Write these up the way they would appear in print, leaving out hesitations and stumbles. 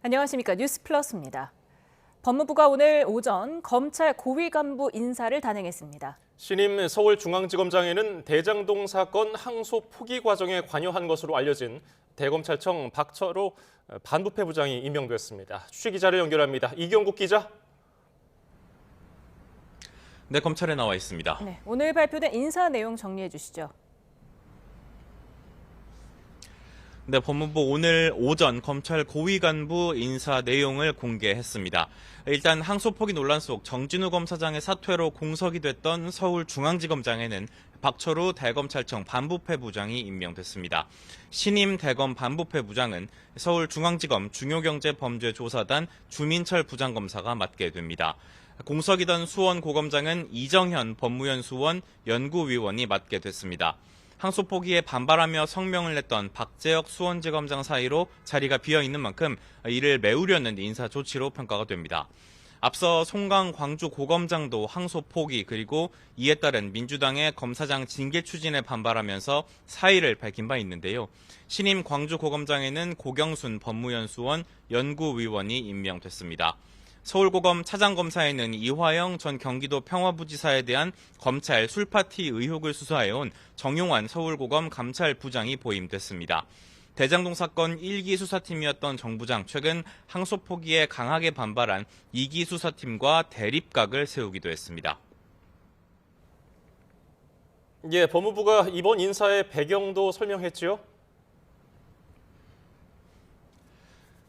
안녕하십니까. 뉴스플러스입니다. 법무부가 오늘 오전 검찰 고위 간부 인사를 단행했습니다. 신임 서울중앙지검장에는 대장동 사건 항소 포기 과정에 관여한 것으로 알려진 대검찰청 박철호 반부패 부장이 임명됐습니다. 취재기자를 연결합니다. 이경국 기자. 네, 검찰에 나와 있습니다. 네, 오늘 발표된 인사 내용 정리해 주시죠. 네, 법무부 오늘 오전 검찰 고위 간부 인사 내용을 공개했습니다. 일단 항소 포기 논란 속 정진우 검사장의 사퇴로 공석이 됐던 서울중앙지검장에는 박철우 대검찰청 반부패 부장이 임명됐습니다. 신임 대검 반부패 부장은 서울중앙지검 중요경제범죄조사단 주민철 부장검사가 맡게 됩니다. 공석이던 수원고검장은 이정현 법무연 수원 연구위원이 맡게 됐습니다. 항소 포기에 반발하며 성명을 냈던 박재혁 수원지검장 사이로 자리가 비어있는 만큼 이를 메우려는 인사 조치로 평가가 됩니다. 앞서 송강 광주고검장도 항소 포기 그리고 이에 따른 민주당의 검사장 징계 추진에 반발하면서 사의를 밝힌 바 있는데요. 신임 광주고검장에는 고경순 법무연 수원 연구위원이 임명됐습니다. 서울고검 차장검사에는 이화영 전 경기도 평화부지사에 대한 검찰 술파티 의혹을 수사해온 정용환 서울고검 감찰부장이 보임됐습니다. 대장동 사건 1기 수사팀이었던 정 부장, 최근 항소 포기에 강하게 반발한 2기 수사팀과 대립각을 세우기도 했습니다. 예, 법무부가 이번 인사의 배경도 설명했지요?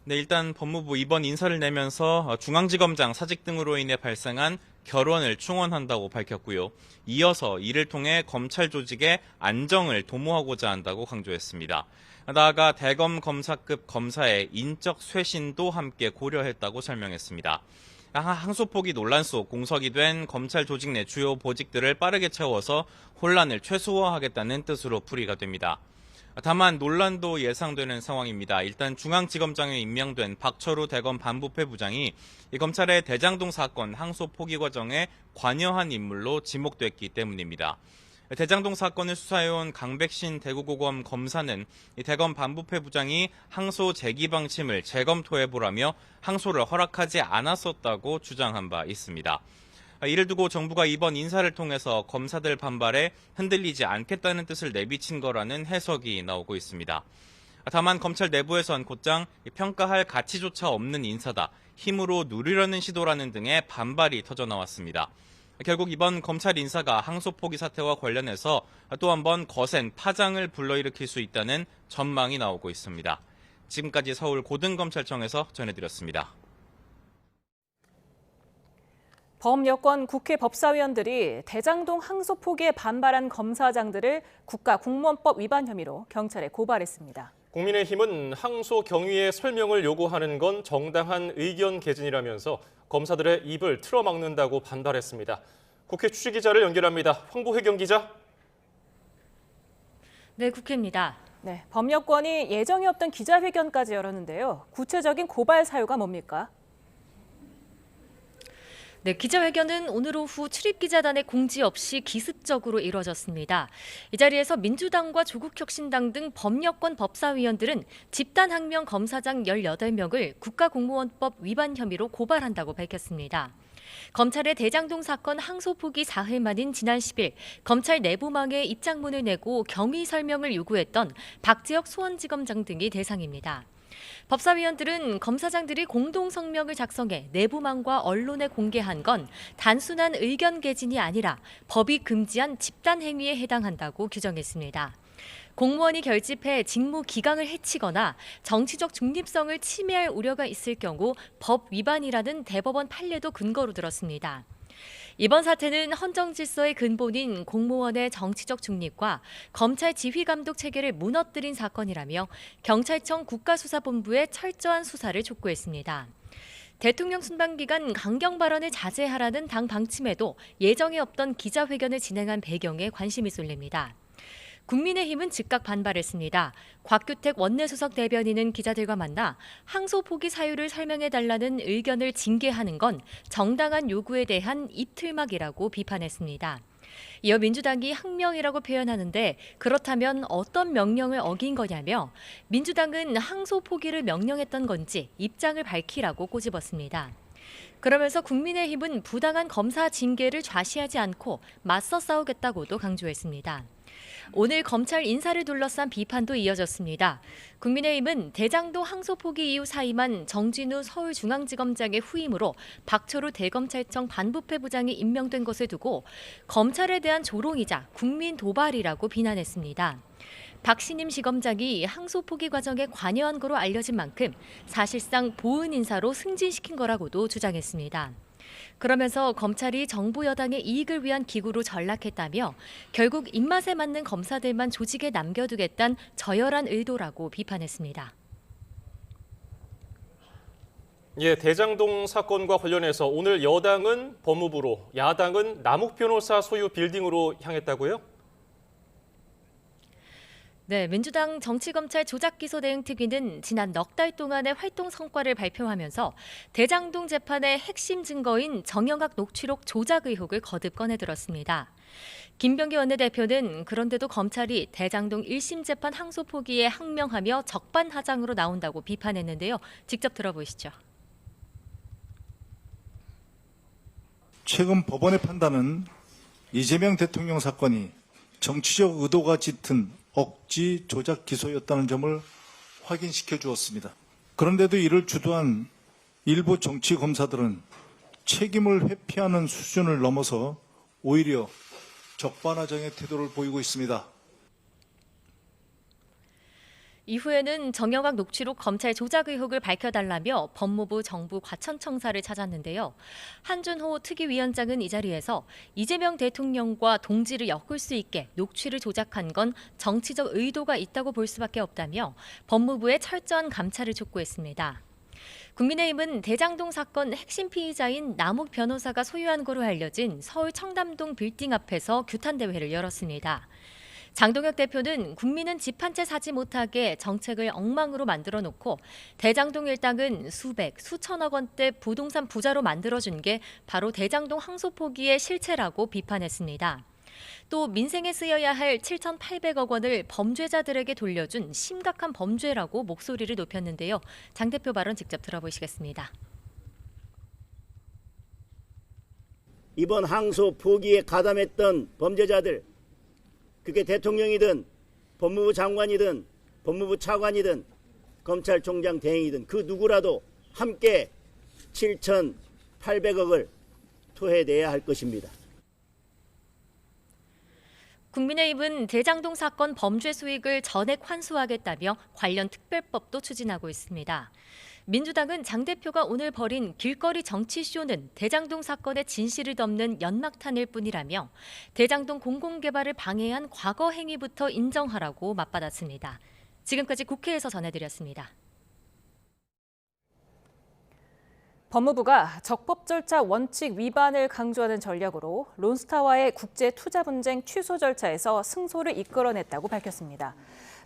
네, 일단 법무부 이번 인사를 내면서 중앙지검장 사직 등으로 인해 발생한 결원을 충원한다고 밝혔고요. 이어서 이를 통해 검찰 조직의 안정을 도모하고자 한다고 강조했습니다. 나아가 대검 검사급 검사의 인적 쇄신도 함께 고려했다고 설명했습니다. 항소 포기 논란 속 공석이 된 검찰 조직 내 주요 보직들을 빠르게 채워서 혼란을 최소화하겠다는 뜻으로 풀이가 됩니다. 다만 논란도 예상되는 상황입니다. 일단 중앙지검장에 임명된 박철우 대검 반부패 부장이 이 검찰의 대장동 사건 항소 포기 과정에 관여한 인물로 지목됐기 때문입니다. 대장동 사건을 수사해온 강백신 대구고검 검사는 이 대검 반부패 부장이 항소 제기 방침을 재검토해보라며 항소를 허락하지 않았었다고 주장한 바 있습니다. 이를 두고 정부가 이번 인사를 통해서 검사들 반발에 흔들리지 않겠다는 뜻을 내비친 거라는 해석이 나오고 있습니다. 다만 검찰 내부에선 곧장 평가할 가치조차 없는 인사다, 힘으로 누리려는 시도라는 등의 반발이 터져나왔습니다. 결국 이번 검찰 인사가 항소 포기 사태와 관련해서 또 한 번 거센 파장을 불러일으킬 수 있다는 전망이 나오고 있습니다. 지금까지 서울 고등검찰청에서 전해드렸습니다. 범여권 국회 법사위원들이 대장동 항소 포기에 반발한 검사장들을 국가공무원법 위반 혐의로 경찰에 고발했습니다. 국민의힘은 항소 경위의 설명을 요구하는 건 정당한 의견 개진이라면서 검사들의 입을 틀어막는다고 반발했습니다. 국회 취재기자를 연결합니다. 황보혜경 기자. 네, 국회입니다. 네, 범여권이 예정이 없던 기자회견까지 열었는데요. 구체적인 고발 사유가 뭡니까? 네, 기자회견은 오늘 오후 출입기자단의 공지 없이 기습적으로 이뤄졌습니다. 이 자리에서 민주당과 조국혁신당 등 범여권 법사위원들은 집단항명 검사장 18명을 국가공무원법 위반 혐의로 고발한다고 밝혔습니다. 검찰의 대장동 사건 항소 포기 4일 만인 지난 10일 검찰 내부망에 입장문을 내고 경위 설명을 요구했던 박재혁 수원지검장 등이 대상입니다. 법사위원들은 검사장들이 공동 성명을 작성해 내부망과 언론에 공개한 건 단순한 의견 개진이 아니라 법이 금지한 집단 행위에 해당한다고 규정했습니다. 공무원이 결집해 직무 기강을 해치거나 정치적 중립성을 침해할 우려가 있을 경우 법 위반이라는 대법원 판례도 근거로 들었습니다. 이번 사태는 헌정 질서의 근본인 공무원의 정치적 중립과 검찰 지휘 감독 체계를 무너뜨린 사건이라며 경찰청 국가수사본부에 철저한 수사를 촉구했습니다. 대통령 순방 기간 강경 발언을 자제하라는 당 방침에도 예정에 없던 기자회견을 진행한 배경에 관심이 쏠립니다. 국민의힘은 즉각 반발했습니다. 곽규택 원내수석 대변인은 기자들과 만나 항소 포기 사유를 설명해달라는 의견을 징계하는 건 정당한 요구에 대한 입틀막이라고 비판했습니다. 이어 민주당이 항명이라고 표현하는데 그렇다면 어떤 명령을 어긴 거냐며 민주당은 항소 포기를 명령했던 건지 입장을 밝히라고 꼬집었습니다. 그러면서 국민의힘은 부당한 검사 징계를 좌시하지 않고 맞서 싸우겠다고도 강조했습니다. 오늘 검찰 인사를 둘러싼 비판도 이어졌습니다. 국민의힘은 대장동 항소 포기 이후 사임한 정진우 서울중앙지검장의 후임으로 박철우 대검찰청 반부패 부장이 임명된 것을 두고 검찰에 대한 조롱이자 국민 도발이라고 비난했습니다. 박신임 시검장이 항소 포기 과정에 관여한 거로 알려진 만큼 사실상 보은 인사로 승진시킨 거라고도 주장했습니다. 그러면서 검찰이 정부 여당의 이익을 위한 기구로 전락했다며 결국 입맛에 맞는 검사들만 조직에 남겨두겠다는 저열한 의도라고 비판했습니다. 예, 대장동 사건과 관련해서 오늘 여당은 법무부로, 야당은 남욱 변호사 소유 빌딩으로 향했다고요? 네, 민주당 정치검찰 조작기소대응특위는 지난 넉 달 동안의 활동 성과를 발표하면서 대장동 재판의 핵심 증거인 정영학 녹취록 조작 의혹을 거듭 꺼내들었습니다. 김병기 원내대표는 그런데도 검찰이 대장동 1심 재판 항소 포기에 항명하며 적반하장으로 나온다고 비판했는데요. 직접 들어보시죠. 최근 법원의 판단은 이재명 대통령 사건이 정치적 의도가 짙은 억지 조작 기소였다는 점을 확인시켜 주었습니다. 그런데도 이를 주도한 일부 정치 검사들은 책임을 회피하는 수준을 넘어서 오히려 적반하장의 태도를 보이고 있습니다. 이후에는 정영학 녹취록 검찰 조작 의혹을 밝혀달라며 법무부 정부 과천청사를 찾았는데요. 한준호 특위위원장은 이 자리에서 이재명 대통령과 동지를 엮을 수 있게 녹취를 조작한 건 정치적 의도가 있다고 볼 수밖에 없다며 법무부의 철저한 감찰을 촉구했습니다. 국민의힘은 대장동 사건 핵심 피의자인 남욱 변호사가 소유한 거로 알려진 서울 청담동 빌딩 앞에서 규탄 대회를 열었습니다. 장동혁 대표는 국민은 집 한 채 사지 못하게 정책을 엉망으로 만들어 놓고 대장동 일당은 수백, 수천억 원대 부동산 부자로 만들어준 게 바로 대장동 항소 포기의 실체라고 비판했습니다. 또 민생에 쓰여야 할 7,800억 원을 범죄자들에게 돌려준 심각한 범죄라고 목소리를 높였는데요. 장 대표 발언 직접 들어보시겠습니다. 이번 항소 포기에 가담했던 범죄자들, 그게 대통령이든 법무부 장관이든 법무부 차관이든 검찰총장 대행이든 그 누구라도 함께 7,800억을 토해내야 할 것입니다. 국민의힘은 대장동 사건 범죄 수익을 전액 환수하겠다며 관련 특별법도 추진하고 있습니다. 민주당은 장 대표가 오늘 벌인 길거리 정치쇼는 대장동 사건의 진실을 덮는 연막탄일 뿐이라며 대장동 공공개발을 방해한 과거 행위부터 인정하라고 맞받았습니다. 지금까지 국회에서 전해드렸습니다. 법무부가 적법 절차 원칙 위반을 강조하는 전략으로 론스타와의 국제 투자 분쟁 취소 절차에서 승소를 이끌어냈다고 밝혔습니다.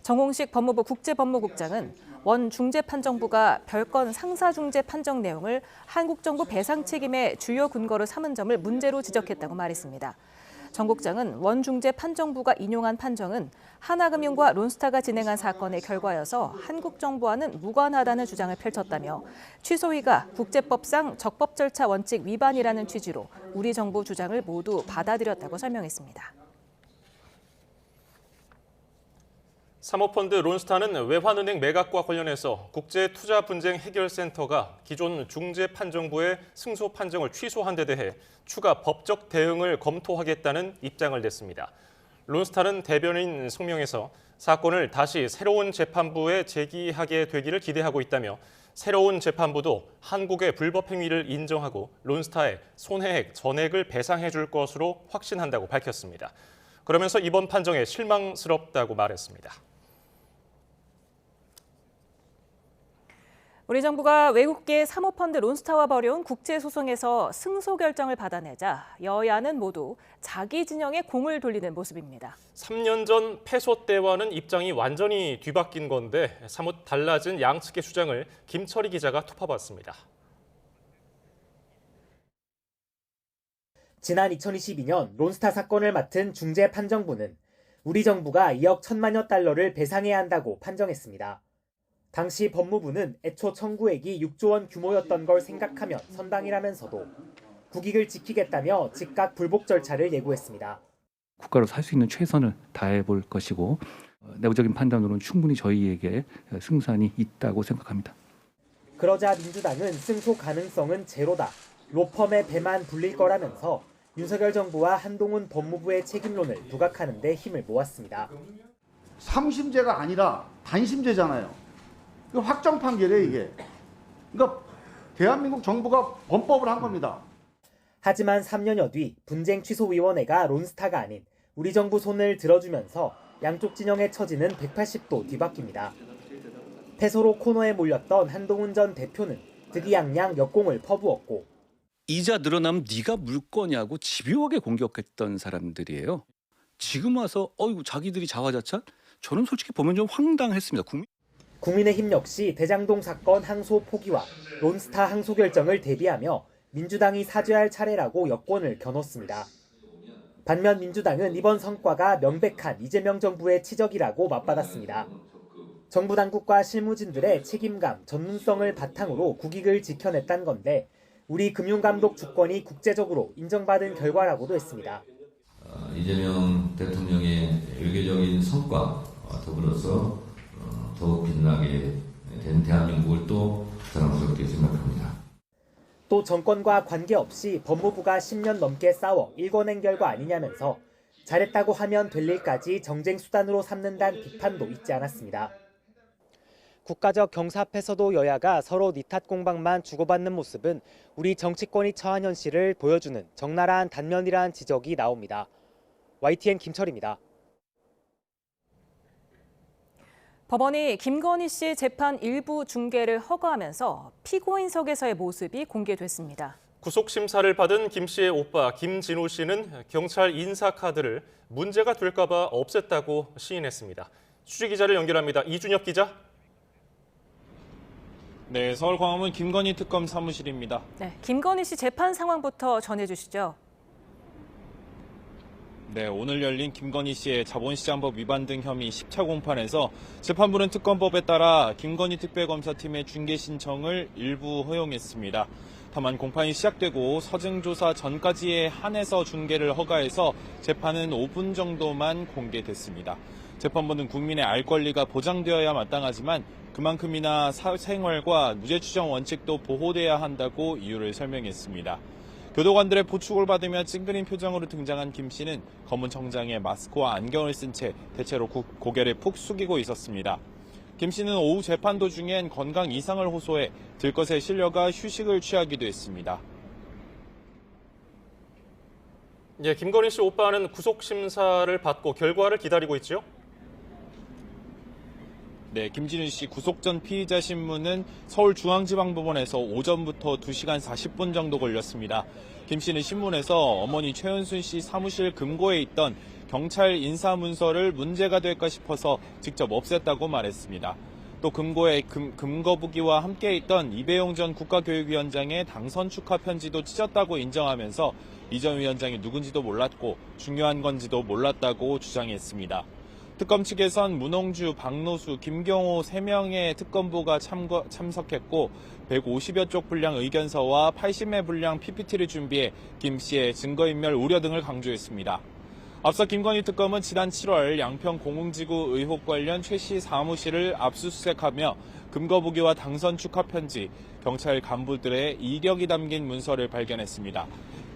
정홍식 법무부 국제법무국장은 원 중재판정부가 별건 상사중재 판정 내용을 한국 정부 배상 책임의 주요 근거로 삼은 점을 문제로 지적했다고 말했습니다. 정 국장은 원 중재판정부가 인용한 판정은 하나금융과 론스타가 진행한 사건의 결과여서 한국 정부와는 무관하다는 주장을 펼쳤다며 취소위가 국제법상 적법 절차 원칙 위반이라는 취지로 우리 정부 주장을 모두 받아들였다고 설명했습니다. 사모펀드 론스타는 외환은행 매각과 관련해서 국제투자분쟁해결센터가 기존 중재판정부의 승소 판정을 취소한 데 대해 추가 법적 대응을 검토하겠다는 입장을 냈습니다. 론스타는 대변인 성명에서 사건을 다시 새로운 재판부에 제기하게 되기를 기대하고 있다며 새로운 재판부도 한국의 불법 행위를 인정하고 론스타의 손해액 전액을 배상해 줄 것으로 확신한다고 밝혔습니다. 그러면서 이번 판정에 실망스럽다고 말했습니다. 우리 정부가 외국계 사모펀드 론스타와 벌여온 국제소송에서 승소 결정을 받아내자 여야는 모두 자기 진영에 공을 돌리는 모습입니다. 3년 전 패소 때와는 입장이 완전히 뒤바뀐 건데 사뭇 달라진 양측의 주장을 김철희 기자가 톱어봤습니다. 지난 2022년 론스타 사건을 맡은 중재판정부는 우리 정부가 2억 1천만여 달러를 배상해야 한다고 판정했습니다. 당시 법무부는 애초 청구액이 6조 원 규모였던 걸 생각하면 선방이라면서도 국익을 지키겠다며 즉각 불복 절차를 예고했습니다. 국가로서 할 수 있는 최선을 다해 볼 것이고 내부적인 판단으로는 충분히 저희에게 승산이 있다고 생각합니다. 그러자 민주당은 승소 가능성은 제로다. 로펌의 배만 불릴 거라면서 윤석열 정부와 한동훈 법무부의 책임론을 부각하는 데 힘을 모았습니다. 3심제가 아니라 단심제잖아요. 이거 확정 판결이에요, 이게. 그러니까 대한민국 정부가 범법을 한 겁니다. 하지만 3년여 뒤 분쟁취소위원회가 론스타가 아닌 우리 정부 손을 들어주면서 양쪽 진영의 처지는 180도 뒤바뀝니다. 패소로 코너에 몰렸던 한동훈 전 대표는 득이양양 역공을 퍼부었고 이자 늘어나면 네가 물 거냐고 집요하게 공격했던 사람들이에요. 지금 와서 자기들이 자화자찬? 저는 솔직히 보면 좀 황당했습니다. 국민의힘 역시 대장동 사건 항소 포기와 론스타 항소 결정을 대비하며 민주당이 사죄할 차례라고 여권을 겨눴습니다. 반면 민주당은 이번 성과가 명백한 이재명 정부의 치적이라고 맞받았습니다. 정부 당국과 실무진들의 책임감, 전문성을 바탕으로 국익을 지켜냈다는 건데 우리 금융감독 주권이 국제적으로 인정받은 결과라고도 했습니다. 이재명 대통령의 외교적인 성과 더불어서 더욱 빛나게 된 대한민국을 또 자랑스럽게 생각합니다. 또 정권과 관계없이 법무부가 10년 넘게 싸워 일궈낸 결과 아니냐면서 잘했다고 하면 될 일까지 정쟁 수단으로 삼는다는 비판도 잊지 않았습니다. 국가적 경사 앞에서도 여야가 서로 니탓 공방만 주고받는 모습은 우리 정치권이 처한 현실을 보여주는 적나라한 단면이라는 지적이 나옵니다. YTN 김철입니다. 법원이 김건희 씨 재판 일부 중계를 허가하면서 피고인석에서의 모습이 공개됐습니다. 구속심사를 받은 김 씨의 오빠 김진호 씨는 경찰 인사카드를 문제가 될까 봐 없앴다고 시인했습니다. 취재기자를 연결합니다. 이준엽 기자. 네, 서울 광화문 김건희 특검 사무실입니다. 네, 김건희 씨 재판 상황부터 전해주시죠. 네, 오늘 열린 김건희 씨의 자본시장법 위반 등 혐의 10차 공판에서 재판부는 특검법에 따라 김건희 특별검사팀의 중계 신청을 일부 허용했습니다. 다만 공판이 시작되고 서증조사 전까지에 한해서 중계를 허가해서 재판은 5분 정도만 공개됐습니다. 재판부는 국민의 알 권리가 보장되어야 마땅하지만 그만큼이나 사생활과 무죄추정 원칙도 보호돼야 한다고 이유를 설명했습니다. 교도관들의 보축을 받으며 찡그린 표정으로 등장한 김 씨는 검은 정장에 마스크와 안경을 쓴 채 대체로 고개를 푹 숙이고 있었습니다. 김 씨는 오후 재판 도중엔 건강 이상을 호소해 들것에 실려가 휴식을 취하기도 했습니다. 예, 김건희 씨 오빠는 구속심사를 받고 결과를 기다리고 있죠? 네, 김진우 씨 구속 전 피의자 신문은 서울중앙지방법원에서 오전부터 2시간 40분 정도 걸렸습니다. 김 씨는 신문에서 어머니 최은순 씨 사무실 금고에 있던 경찰 인사문서를 문제가 될까 싶어서 직접 없앴다고 말했습니다. 또 금고에 금거북이와 함께 있던 이배용 전 국가교육위원장의 당선 축하 편지도 찢었다고 인정하면서 이 전 위원장이 누군지도 몰랐고 중요한 건지도 몰랐다고 주장했습니다. 특검 측에선 문홍주, 박노수, 김경호 3명의 특검부가 참석했고 150여 쪽 분량 의견서와 80매 분량 PPT를 준비해 김 씨의 증거인멸 우려 등을 강조했습니다. 앞서 김건희 특검은 지난 7월 양평 공흥지구 의혹 관련 최 씨 사무실을 압수수색하며 금거북이와 당선 축하 편지, 경찰 간부들의 이력이 담긴 문서를 발견했습니다.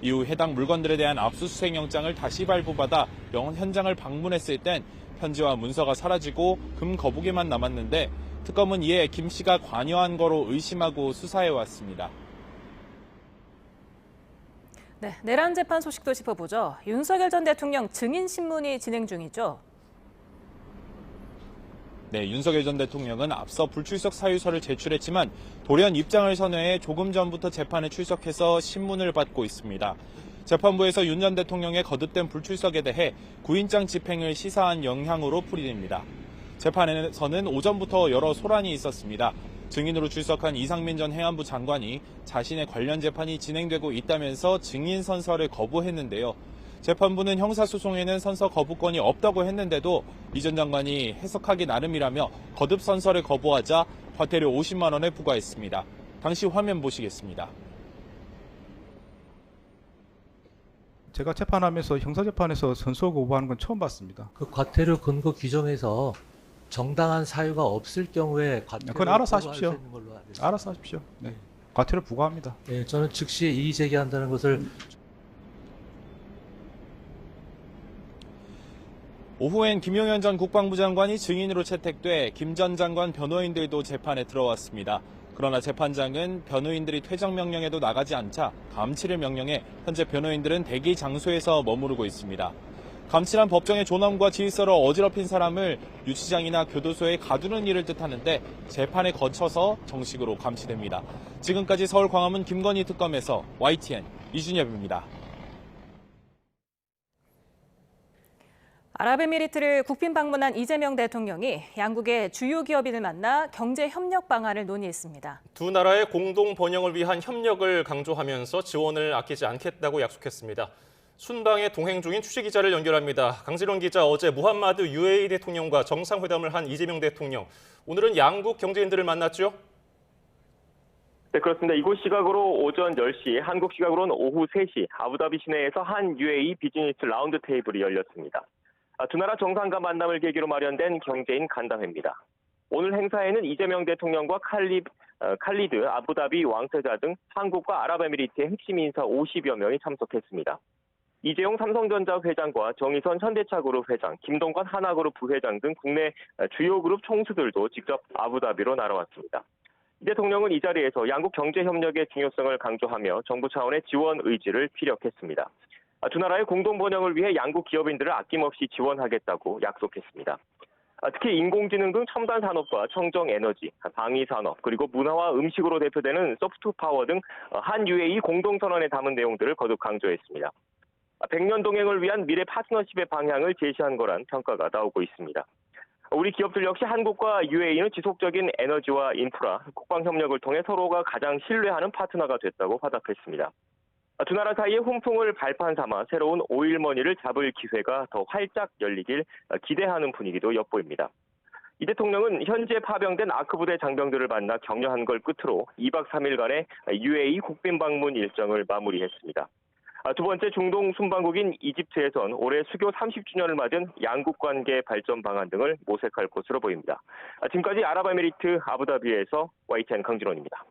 이후 해당 물건들에 대한 압수수색 영장을 다시 발부받아 현장을 방문했을 땐 편지와 문서가 사라지고 금거북이만 남았는데 특검은 이에 김 씨가 관여한 거로 의심하고 수사해왔습니다. 네, 내란 재판 소식도 짚어보죠. 윤석열 전 대통령 증인 신문이 진행 중이죠. 네, 윤석열 전 대통령은 앞서 불출석 사유서를 제출했지만 돌연 입장을 선회해 조금 전부터 재판에 출석해서 신문을 받고 있습니다. 재판부에서 윤 전 대통령의 거듭된 불출석에 대해 구인장 집행을 시사한 영향으로 풀이됩니다. 재판에서는 오전부터 여러 소란이 있었습니다. 증인으로 출석한 이상민 전 해안부 장관이 자신의 관련 재판이 진행되고 있다면서 증인 선서를 거부했는데요. 재판부는 형사소송에는 선서 거부권이 없다고 했는데도 이 전 장관이 해석하기 나름이라며 거듭 선서를 거부하자 과태료 50만 원을 부과했습니다. 당시 화면 보시겠습니다. 제가 재판하면서 형사재판에서 선서 거부하는 건 처음 봤습니다. 그 과태료 근거 규정에서 정당한 사유가 없을 경우에 과태료 그건 알아서 부과할 하십시오. 수 있는 걸로 알고 있습니다. 알아서 하십시오. 네. 과태료 부과합니다. 네, 저는 즉시 이의 제기한다는 것을 오후엔 김용현 전 국방부 장관이 증인으로 채택돼 김 전 장관 변호인들도 재판에 들어왔습니다. 그러나 재판장은 변호인들이 퇴정 명령에도 나가지 않자 감치를 명령해 현재 변호인들은 대기 장소에서 머무르고 있습니다. 감치란 법정의 존엄과 질서를 어지럽힌 사람을 유치장이나 교도소에 가두는 일을 뜻하는데 재판에 거쳐서 정식으로 감치됩니다. 지금까지 서울 광화문 김건희 특검에서 YTN 이준엽입니다. 아랍에미리트를 국빈 방문한 이재명 대통령이 양국의 주요 기업인을 만나 경제 협력 방안을 논의했습니다. 두 나라의 공동 번영을 위한 협력을 강조하면서 지원을 아끼지 않겠다고 약속했습니다. 순방에 동행 중인 취재기자를 연결합니다. 강지론 기자, 어제 무함마드 UAE 대통령과 정상회담을 한 이재명 대통령. 오늘은 양국 경제인들을 만났죠? 네, 그렇습니다. 이곳 시각으로 오전 10시, 한국 시각으로는 오후 3시 아부다비 시내에서 한 UAE 비즈니스 라운드 테이블이 열렸습니다. 두 나라 정상과 만남을 계기로 마련된 경제인 간담회입니다. 오늘 행사에는 이재명 대통령과 칼리드 아부다비 왕세자 등 한국과 아랍에미리트의 핵심 인사 50여 명이 참석했습니다. 이재용 삼성전자 회장과 정의선 현대차그룹 회장, 김동관 하나그룹 부회장 등 국내 주요 그룹 총수들도 직접 아부다비로 날아왔습니다. 이 대통령은 이 자리에서 양국 경제협력의 중요성을 강조하며 정부 차원의 지원 의지를 피력했습니다. 두 나라의 공동 번영을 위해 양국 기업인들을 아낌없이 지원하겠다고 약속했습니다. 특히 인공지능 등 첨단 산업과 청정 에너지, 방위 산업, 그리고 문화와 음식으로 대표되는 소프트 파워 등 한 UAE 공동선언에 담은 내용들을 거듭 강조했습니다. 100년 동행을 위한 미래 파트너십의 방향을 제시한 거란 평가가 나오고 있습니다. 우리 기업들 역시 한국과 UAE는 지속적인 에너지와 인프라, 국방 협력을 통해 서로가 가장 신뢰하는 파트너가 됐다고 화답했습니다. 두 나라 사이의 훈풍을 발판 삼아 새로운 오일머니를 잡을 기회가 더 활짝 열리길 기대하는 분위기도 엿보입니다. 이 대통령은 현재 파병된 아크부대 장병들을 만나 격려한 걸 끝으로 2박 3일간의 UAE 국빈 방문 일정을 마무리했습니다. 두 번째 중동 순방국인 이집트에선 올해 수교 30주년을 맞은 양국 관계 발전 방안 등을 모색할 것으로 보입니다. 지금까지 아랍에미리트 아부다비에서 YTN 강진원입니다.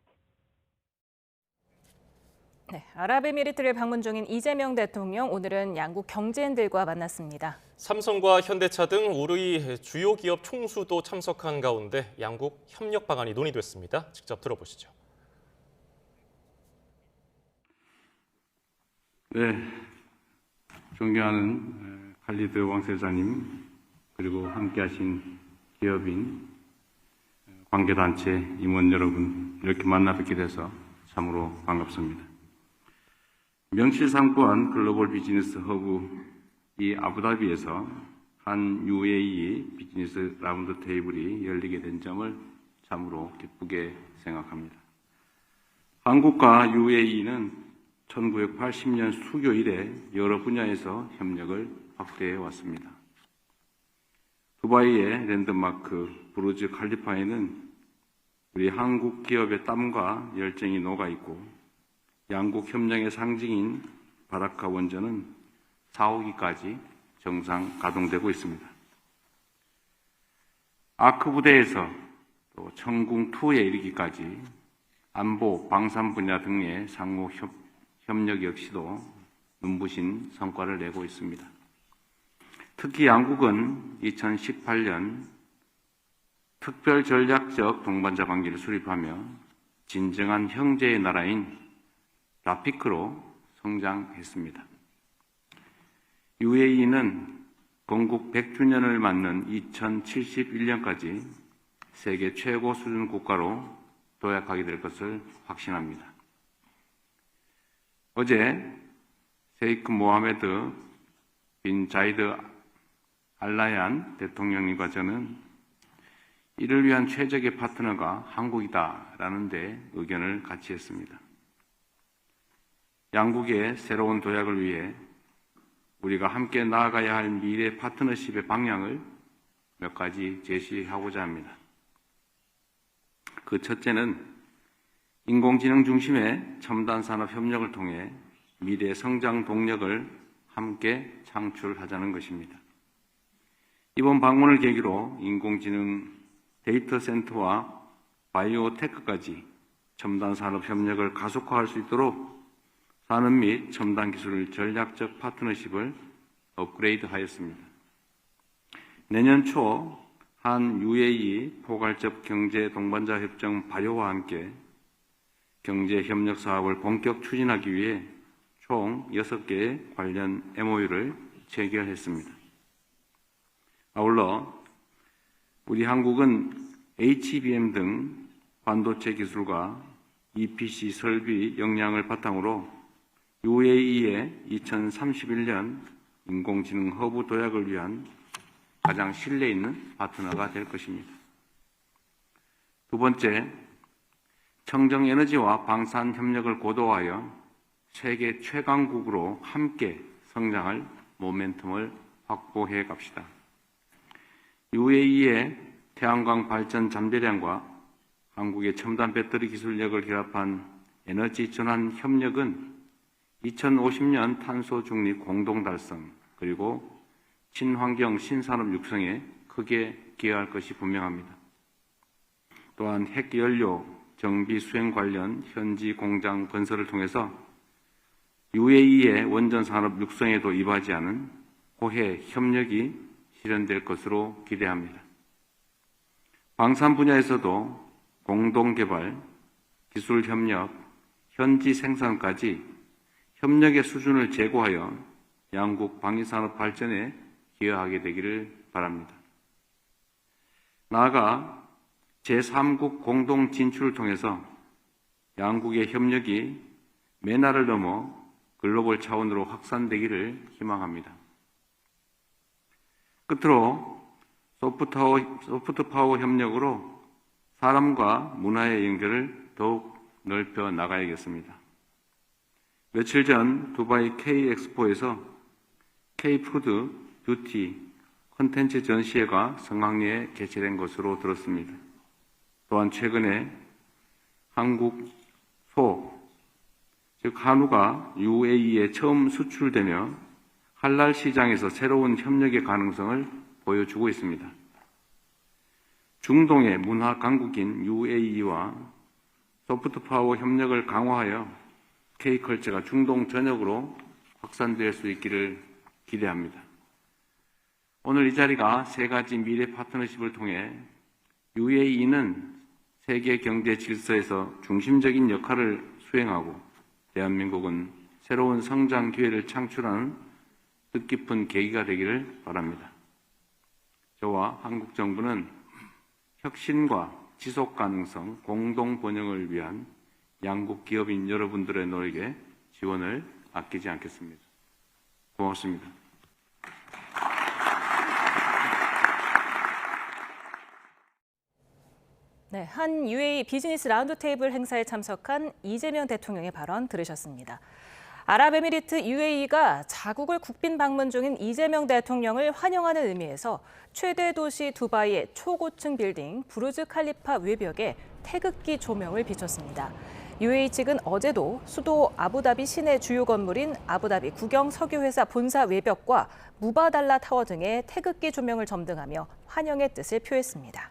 네, 아랍에미리트를 방문 중인 이재명 대통령, 오늘은 양국 경제인들과 만났습니다. 삼성과 현대차 등 우리 주요 기업 총수도 참석한 가운데 양국 협력 방안이 논의됐습니다. 직접 들어보시죠. 네, 존경하는 칼리드 왕세자님, 그리고 함께하신 기업인, 관계단체 임원 여러분, 이렇게 만나 뵙게 돼서 참으로 반갑습니다. 명실상부한 글로벌 비즈니스 허브 이 아부다비에서 한 UAE 비즈니스 라운드 테이블이 열리게 된 점을 참으로 기쁘게 생각합니다. 한국과 UAE는 1980년 수교 이래 여러 분야에서 협력을 확대해 왔습니다. 두바이의 랜드마크 부르즈 칼리파에는 우리 한국 기업의 땀과 열정이 녹아있고 양국 협력의 상징인 바라카 원전은 4호기까지 정상 가동되고 있습니다. 아크 부대에서 또 천궁2에 이르기까지 안보, 방산 분야 등의 상호 협력 역시도 눈부신 성과를 내고 있습니다. 특히 양국은 2018년 특별 전략적 동반자 관계를 수립하며 진정한 형제의 나라인 라피크로 성장했습니다. UAE는 건국 100주년을 맞는 2071년까지 세계 최고 수준 국가로 도약하게 될 것을 확신합니다. 어제 세이크 모하메드 빈 자이드 알라얀 대통령님과 저는 이를 위한 최적의 파트너가 한국이다라는 데 의견을 같이 했습니다. 양국의 새로운 도약을 위해 우리가 함께 나아가야 할 미래 파트너십의 방향을 몇 가지 제시하고자 합니다. 그 첫째는 인공지능 중심의 첨단 산업 협력을 통해 미래 성장 동력을 함께 창출하자는 것입니다. 이번 방문을 계기로 인공지능 데이터 센터와 바이오테크까지 첨단 산업 협력을 가속화할 수 있도록 산업 및 첨단 기술 전략적 파트너십을 업그레이드하였습니다. 내년 초 한 UAE 포괄적 경제 동반자 협정 발효와 함께 경제 협력 사업을 본격 추진하기 위해 총 6개의 관련 MOU를 체결했습니다. 아울러 우리 한국은 HBM 등 반도체 기술과 EPC 설비 역량을 바탕으로 UAE의 2031년 인공지능 허브 도약을 위한 가장 신뢰 있는 파트너가 될 것입니다. 두 번째, 청정에너지와 방산 협력을 고도화하여 세계 최강국으로 함께 성장할 모멘텀을 확보해 갑시다. UAE의 태양광 발전 잠재량과 한국의 첨단 배터리 기술력을 결합한 에너지 전환 협력은 2050년 탄소 중립 공동 달성 그리고 친환경 신산업 육성에 크게 기여할 것이 분명합니다. 또한 핵연료 정비 수행 관련 현지 공장 건설을 통해서 UAE의 원전 산업 육성에도 이바지하는 고해 협력이 실현될 것으로 기대합니다. 방산 분야에서도 공동개발, 기술 협력, 현지 생산까지 협력의 수준을 제고하여 양국 방위산업 발전에 기여하게 되기를 바랍니다. 나아가 제3국 공동 진출을 통해서 양국의 협력이 메나를 넘어 글로벌 차원으로 확산되기를 희망합니다. 끝으로 소프트파워 협력으로 사람과 문화의 연결을 더욱 넓혀 나가야겠습니다. 며칠 전 두바이 K-엑스포에서 K-푸드, 뷰티, 콘텐츠 전시회가 성황리에 개최된 것으로 들었습니다. 또한 최근에 한국 소, 즉 한우가 UAE에 처음 수출되며 할랄 시장에서 새로운 협력의 가능성을 보여주고 있습니다. 중동의 문화 강국인 UAE와 소프트파워 협력을 강화하여 K컬처가 중동 전역으로 확산될 수 있기를 기대합니다. 오늘 이 자리가 세 가지 미래 파트너십을 통해 UAE는 세계 경제 질서에서 중심적인 역할을 수행하고 대한민국은 새로운 성장 기회를 창출하는 뜻깊은 계기가 되기를 바랍니다. 저와 한국 정부는 혁신과 지속 가능성 공동 번영을 위한 양국 기업인 여러분들의 노력에 지원을 아끼지 않겠습니다. 고맙습니다. 네, 한 UAE 비즈니스 라운드테이블 행사에 참석한 이재명 대통령의 발언 들으셨습니다. 아랍에미리트 UAE가 자국을 국빈 방문 중인 이재명 대통령을 환영하는 의미에서 최대 도시 두바이의 초고층 빌딩 부르즈 칼리파 외벽에 태극기 조명을 비췄습니다. UAE 측은 어제도 수도 아부다비 시내 주요 건물인 아부다비 국영석유회사 본사 외벽과 무바달라 타워 등에 태극기 조명을 점등하며 환영의 뜻을 표했습니다.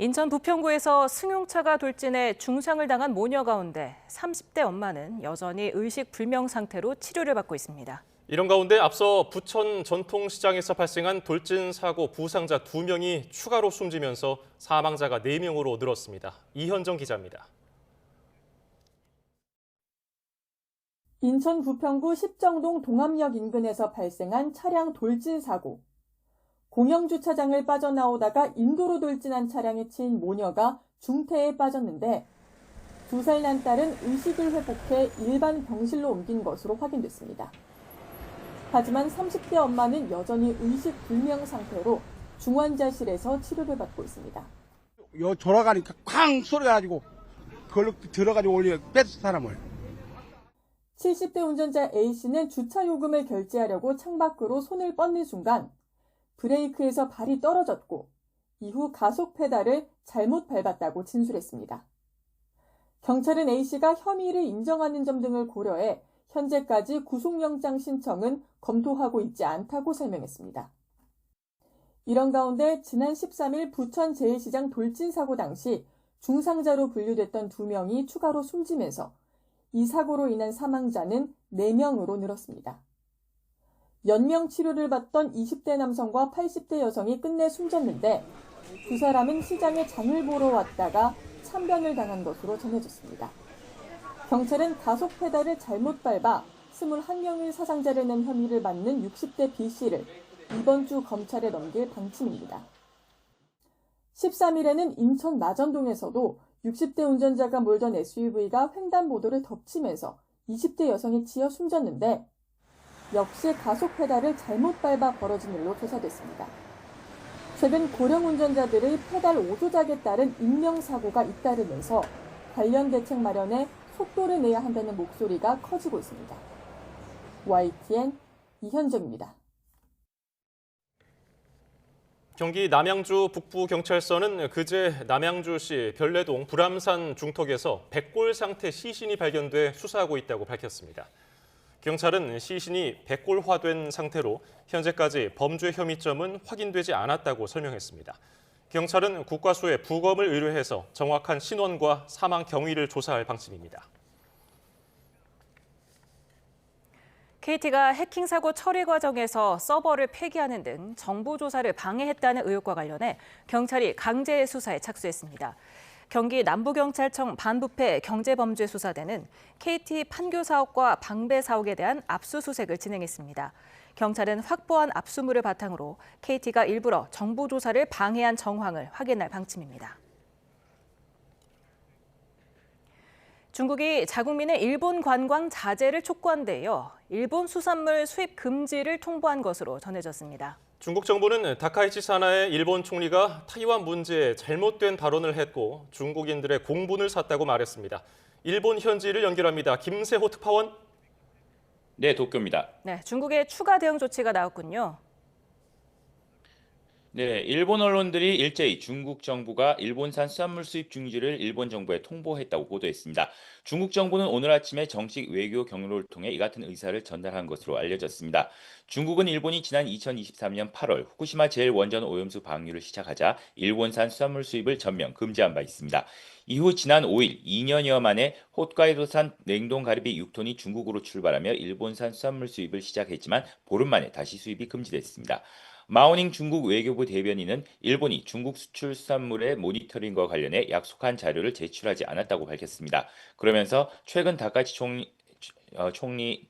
인천 부평구에서 승용차가 돌진해 중상을 당한 모녀 가운데 30대 엄마는 여전히 의식 불명 상태로 치료를 받고 있습니다. 이런 가운데 앞서 부천 전통시장에서 발생한 돌진 사고 부상자 2명이 추가로 숨지면서 사망자가 4명으로 늘었습니다. 이현정 기자입니다. 인천 부평구 십정동 동암역 인근에서 발생한 차량 돌진 사고. 공영주차장을 빠져나오다가 인도로 돌진한 차량에 치인 모녀가 중태에 빠졌는데 2살 난 딸은 의식을 회복해 일반 병실로 옮긴 것으로 확인됐습니다. 하지만 30대 엄마는 여전히 의식불명 상태로 중환자실에서 치료를 받고 있습니다. 요 돌아가니까 쾅 소리가 가지고 그걸로 들어가지고 올려 뺐어 사람을. 70대 운전자 A씨는 주차 요금을 결제하려고 창밖으로 손을 뻗는 순간 브레이크에서 발이 떨어졌고 이후 가속 페달을 잘못 밟았다고 진술했습니다. 경찰은 A씨가 혐의를 인정하는 점 등을 고려해 현재까지 구속영장 신청은 검토하고 있지 않다고 설명했습니다. 이런 가운데 지난 13일 부천 제1시장 돌진 사고 당시 중상자로 분류됐던 2명이 추가로 숨지면서 이 사고로 인한 사망자는 4명으로 늘었습니다. 연명 치료를 받던 20대 남성과 80대 여성이 끝내 숨졌는데 두 사람은 시장에 장을 보러 왔다가 참변을 당한 것으로 전해졌습니다. 경찰은 가속 페달을 잘못 밟아 21명의 사상자를 낸 혐의를 받는 60대 B씨를 이번 주 검찰에 넘길 방침입니다. 13일에는 인천 마전동에서도 60대 운전자가 몰던 SUV가 횡단보도를 덮치면서 20대 여성이 치여 숨졌는데 역시 가속 페달을 잘못 밟아 벌어진 일로 조사됐습니다. 최근 고령 운전자들의 페달 오조작에 따른 인명사고가 잇따르면서 관련 대책 마련에 속도를 내야 한다는 목소리가 커지고 있습니다. YTN 이현정입니다. 경기 남양주 북부경찰서는 그제 남양주시 별내동 불암산 중턱에서 백골 상태 시신이 발견돼 수사하고 있다고 밝혔습니다. 경찰은 시신이 백골화된 상태로 현재까지 범죄 혐의점은 확인되지 않았다고 설명했습니다. 경찰은 국과수에 부검을 의뢰해서 정확한 신원과 사망 경위를 조사할 방침입니다. KT가 해킹 사고 처리 과정에서 서버를 폐기하는 등 정보 조사를 방해했다는 의혹과 관련해 경찰이 강제 수사에 착수했습니다. 경기 남부경찰청 반부패 경제범죄수사대는 KT 판교 사업과 방배 사옥에 대한 압수수색을 진행했습니다. 경찰은 확보한 압수물을 바탕으로 KT가 일부러 정보 조사를 방해한 정황을 확인할 방침입니다. 중국이 자국민의 일본 관광 자제를 촉구한데요. 일본 수산물 수입 금지를 통보한 것으로 전해졌습니다. 중국 정부는 다카이치 사나의 일본 총리가 타이완 문제에 잘못된 발언을 했고 중국인들의 공분을 샀다고 말했습니다. 일본 현지를 연결합니다. 김세호 특파원. 네, 도쿄입니다. 네, 중국의 추가 대응 조치가 나왔군요. 네, 일본 언론들이 일제히 중국 정부가 일본산 수산물 수입 중지를 일본 정부에 통보했다고 보도했습니다. 중국 정부는 오늘 아침에 정식 외교 경로를 통해 이 같은 의사를 전달한 것으로 알려졌습니다. 중국은 일본이 지난 2023년 8월 후쿠시마 제1원전 오염수 방류를 시작하자 일본산 수산물 수입을 전면 금지한 바 있습니다. 이후 지난 5일 2년여 만에 홋카이도산 냉동 가리비 6톤이 중국으로 출발하며 일본산 수산물 수입을 시작했지만 보름 만에 다시 수입이 금지됐습니다. 마오닝 중국 외교부 대변인은 일본이 중국 수출 수산물의 모니터링과 관련해 약속한 자료를 제출하지 않았다고 밝혔습니다. 그러면서 최근 다카이치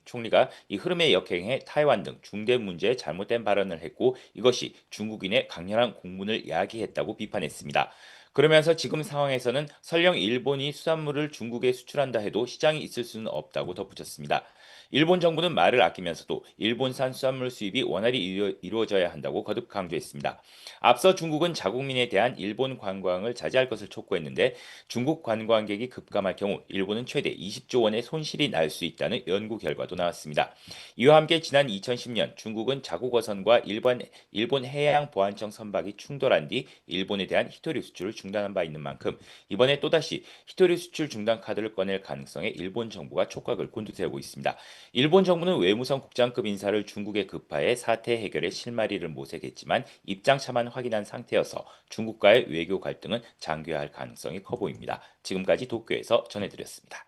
총리가 이 흐름에 역행해 타이완 등 중대 문제에 잘못된 발언을 했고 이것이 중국인의 강렬한 공분을 야기했다고 비판했습니다. 그러면서 지금 상황에서는 설령 일본이 수산물을 중국에 수출한다 해도 시장이 있을 수는 없다고 덧붙였습니다. 일본 정부는 말을 아끼면서도 일본산 수산물 수입이 원활히 이루어져야 한다고 거듭 강조했습니다. 앞서 중국은 자국민에 대한 일본 관광을 자제할 것을 촉구했는데 중국 관광객이 급감할 경우 일본은 최대 20조 원의 손실이 날 수 있다는 연구 결과도 나왔습니다. 이와 함께 지난 2010년 중국은 자국 어선과 일본 해양보안청 선박이 충돌한 뒤 일본에 대한 히토리 수출을 중단한 바 있는 만큼 이번에 또다시 히토리 수출 중단 카드를 꺼낼 가능성에 일본 정부가 촉각을 곤두세우고 있습니다. 일본 정부는 외무성 국장급 인사를 중국에 급파해 사태 해결에 실마리를 모색했지만 입장차만 확인한 상태여서 중국과의 외교 갈등은 장기화할 가능성이 커 보입니다. 지금까지 도쿄에서 전해드렸습니다.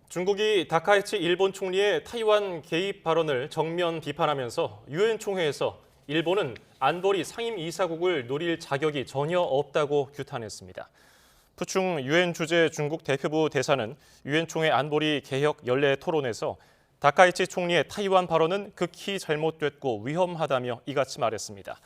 중국이 다카이치 일본 총리의 타이완 개입 발언을 정면 비판하면서 유엔 총회에서 일본은 안보리 상임이사국을 노릴 자격이 전혀 없다고 규탄했습니다. 푸충 유엔 주재 중국 대표부 대사는 유엔 총회 안보리 개혁 연례 토론에서 다카이치 총리의 타이완 발언은 극히 잘못됐고 위험하다며 이같이 말했습니다.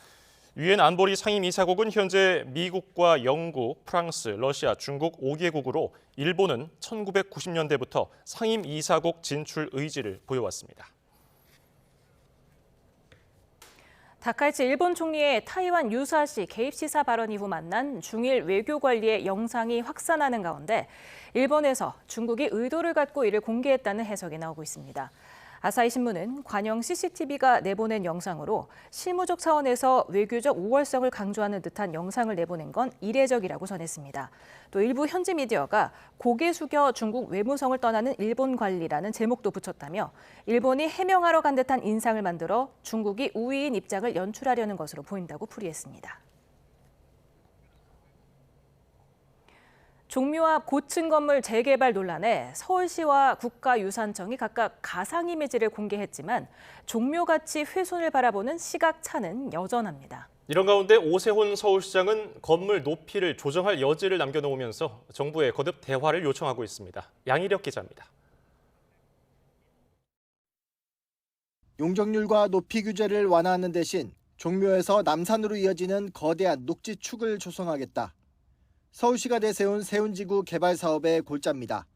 유엔 안보리 상임이사국은 현재 미국과 영국, 프랑스, 러시아, 중국 5개국으로 일본은 1990년대부터 상임이사국 진출 의지를 보여왔습니다. 다카이치 일본 총리의 타이완 유사시 개입 시사 발언 이후 만난 중일 외교 관리의 영상이 확산하는 가운데 일본에서 중국이 의도를 갖고 이를 공개했다는 해석이 나오고 있습니다. 아사히 신문은 관영 CCTV가 내보낸 영상으로 실무적 차원에서 외교적 우월성을 강조하는 듯한 영상을 내보낸 건 이례적이라고 전했습니다. 또 일부 현지 미디어가 고개 숙여 중국 외무성을 떠나는 일본 관리라는 제목도 붙였다며 일본이 해명하러 간 듯한 인상을 만들어 중국이 우위인 입장을 연출하려는 것으로 보인다고 풀이했습니다. 종묘 앞 고층 건물 재개발 논란에 서울시와 국가유산청이 각각 가상 이미지를 공개했지만 종묘 가치 훼손을 바라보는 시각차는 여전합니다. 이런 가운데 오세훈 서울시장은 건물 높이를 조정할 여지를 남겨놓으면서 정부에 거듭 대화를 요청하고 있습니다. 양희력 기자입니다. 용적률과 높이 규제를 완화하는 대신 종묘에서 남산으로 이어지는 거대한 녹지축을 조성하겠다. 서울시가 내세운 세운지구 개발 사업의 골자입니다.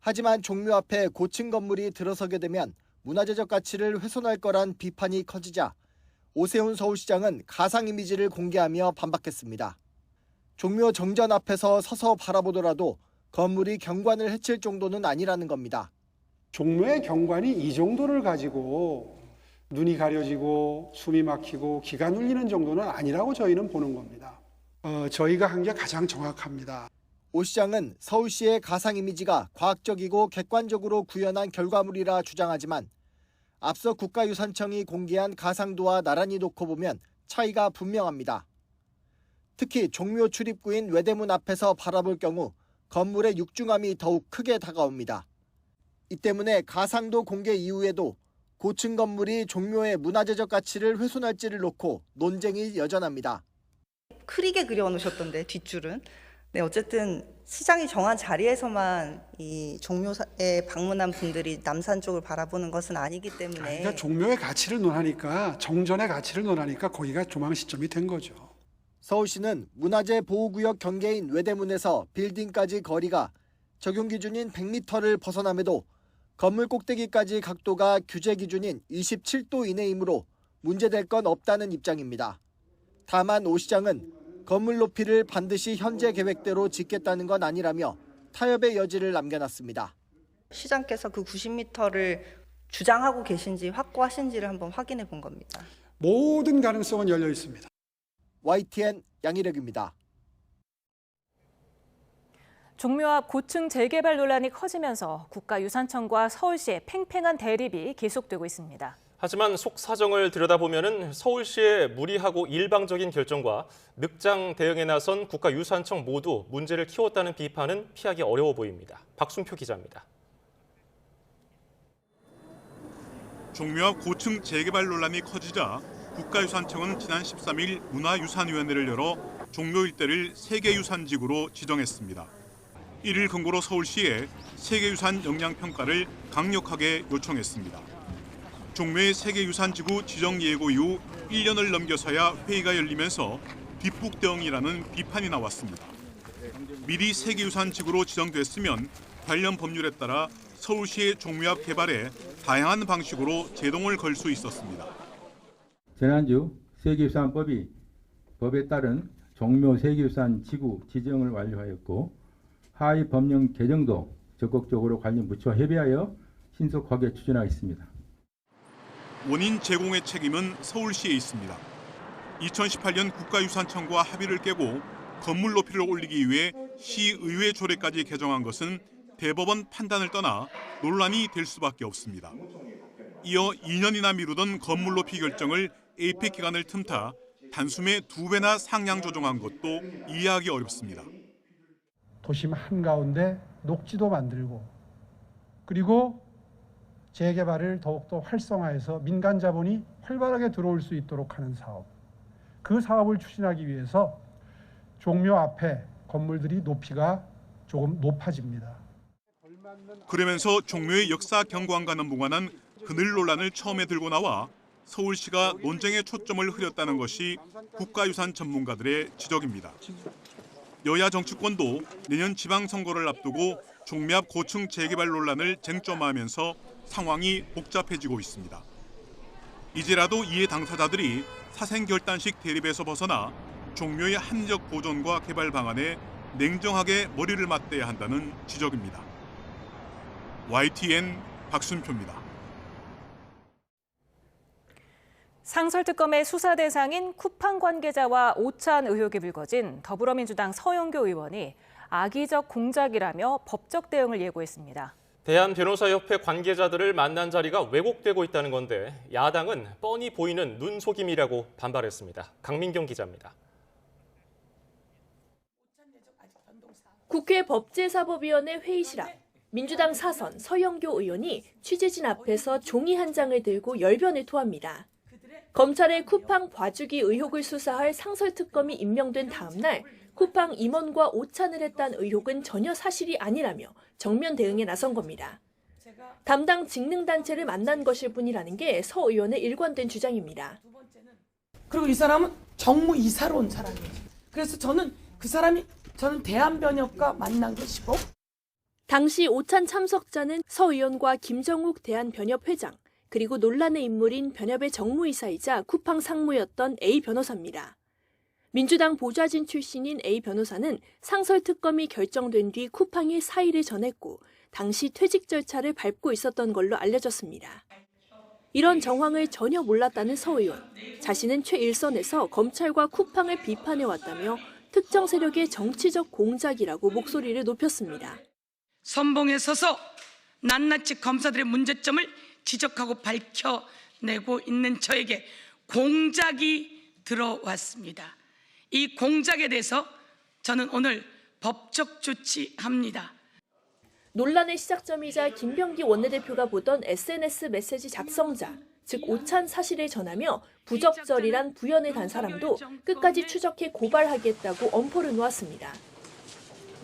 하지만 종묘 앞에 고층 건물이 들어서게 되면 문화재적 가치를 훼손할 거란 비판이 커지자 오세훈 서울시장은 가상 이미지를 공개하며 반박했습니다. 종묘 정전 앞에서 서서 바라보더라도 건물이 경관을 해칠 정도는 아니라는 겁니다. 종묘의 경관이 이 정도를 가지고 눈이 가려지고 숨이 막히고 기가 눌리는 정도는 아니라고 저희는 보는 겁니다. 저희가 한 게 가장 정확합니다. 오 시장은 서울시의 가상 이미지가 과학적이고 객관적으로 구현한 결과물이라 주장하지만 앞서 국가유산청이 공개한 가상도와 나란히 놓고 보면 차이가 분명합니다. 특히 종묘 출입구인 외대문 앞에서 바라볼 경우 건물의 육중함이 더욱 크게 다가옵니다. 이 때문에 가상도 공개 이후에도 고층 건물이 종묘의 문화재적 가치를 훼손할지를 놓고 논쟁이 여전합니다. 크리게 그려놓으셨던데 뒷줄은. 네, 어쨌든 시장이 정한 자리에서만 이 종묘에 방문한 분들이 남산 쪽을 바라보는 것은 아니기 때문에. 그러니까 종묘의 가치를 논하니까 정전의 가치를 논하니까 거기가 조망 시점이 된 거죠. 서울시는 문화재 보호구역 경계인 외대문에서 빌딩까지 거리가 적용 기준인 100m를 벗어남에도 건물 꼭대기까지 각도가 규제 기준인 27도 이내이므로 문제될 건 없다는 입장입니다. 다만 오 시장은 건물 높이를 반드시 현재 계획대로 짓겠다는 건 아니라며 타협의 여지를 남겨놨습니다. 시장께서 그 90m를 주장하고 계신지 확고하신지를 한번 확인해 본 겁니다. 모든 가능성은 열려 있습니다. YTN 양희력입니다. 종묘 앞 고층 재개발 논란이 커지면서 국가유산청과 서울시의 팽팽한 대립이 계속되고 있습니다. 하지만 속 사정을 들여다보면 서울시의 무리하고 일방적인 결정과 늑장 대응에 나선 국가유산청 모두 문제를 키웠다는 비판은 피하기 어려워 보입니다. 박순표 기자입니다. 종묘 앞 고층 재개발 논란이 커지자 국가유산청은 지난 13일 문화유산위원회를 열어 종묘 일대를 세계유산지구로 지정했습니다. 이를 근거로 서울시에 세계유산 영향평가를 강력하게 요청했습니다. 종묘의 세계유산지구 지정 예고 이후 1년을 넘겨서야 회의가 열리면서 뒷북대응이라는 비판이 나왔습니다. 미리 세계유산지구로 지정됐으면 관련 법률에 따라 서울시의 종묘 앞 개발에 다양한 방식으로 제동을 걸 수 있었습니다. 지난주 세계유산법이 법에 따른 종묘 세계유산지구 지정을 완료하였고 하위 법령 개정도 적극적으로 관련 부처와 협의하여 신속하게 추진하겠습니다. 원인 제공의 책임은 서울시에 있습니다. 2018년 국가유산청과 합의를 깨고 건물 높이를 올리기 위해 시의회 조례까지 개정한 것은 대법원 판단을 떠나 논란이 될 수밖에 없습니다. 이어 2년이나 미루던 건물 높이 결정을 APEC 기간을 틈타 단숨에 2배나 상향 조정한 것도 이해하기 어렵습니다. 도심 한가운데 녹지도 만들고 그리고 재개발을 더욱더 활성화해서 민간 자본이 활발하게 들어올 수 있도록 하는 사업. 그 사업을 추진하기 위해서 종묘 앞에 건물들이 높이가 조금 높아집니다. 그러면서 종묘의 역사 경관과는 무관한 그늘 논란을 처음에 들고 나와 서울시가 논쟁의 초점을 흐렸다는 것이 국가유산 전문가들의 지적입니다. 여야 정치권도 내년 지방선거를 앞두고 종묘 앞 고층 재개발 논란을 쟁점화하면서 상황이 복잡해지고 있습니다. 이제라도 이해 당사자들이 사생결단식 대립에서 벗어나 종묘의 합리적 보존과 개발 방안에 냉정하게 머리를 맞대야 한다는 지적입니다. YTN 박순표입니다. 상설특검의 수사 대상인 쿠팡 관계자와 오찬 의혹이 불거진 더불어민주당 서영교 의원이 악의적 공작이라며 법적 대응을 예고했습니다. 대한변호사협회 관계자들을 만난 자리가 왜곡되고 있다는 건데 야당은 뻔히 보이는 눈속임이라고 반발했습니다. 강민경 기자입니다. 국회 법제사법위원회 회의실 앞 민주당 사선 서영교 의원이 취재진 앞에서 종이 한 장을 들고 열변을 토합니다. 검찰의 쿠팡 봐주기 의혹을 수사할 상설특검이 임명된 다음 날 쿠팡 임원과 오찬을 했다는 의혹은 전혀 사실이 아니라며 정면 대응에 나선 겁니다. 담당 직능단체를 만난 것일 뿐이라는 게 서 의원의 일관된 주장입니다. 그리고 이 사람은 정무이사로 온 사람이에요. 그래서 저는 대한변협과 만난 것이고. 당시 오찬 참석자는 서 의원과 김정욱 대한변협 회장, 그리고 논란의 인물인 변협의 정무이사이자 쿠팡 상무였던 A 변호사입니다. 민주당 보좌진 출신인 A 변호사는 상설특검이 결정된 뒤 쿠팡에 사의를 전했고 당시 퇴직 절차를 밟고 있었던 걸로 알려졌습니다. 이런 정황을 전혀 몰랐다는 서 의원. 자신은 최일선에서 검찰과 쿠팡을 비판해왔다며 특정 세력의 정치적 공작이라고 목소리를 높였습니다. 선봉에 서서 낱낱이 검사들의 문제점을 지적하고 밝혀내고 있는 저에게 공작이 들어왔습니다. 이 공작에 대해서 저는 오늘 법적 조치합니다. 논란의 시작점이자 김병기 원내대표가 보던 SNS 메시지 작성자, 즉 오찬 사실을 전하며 부적절이란 부연을 단 사람도 끝까지 추적해 고발하겠다고 엄포를 놓았습니다.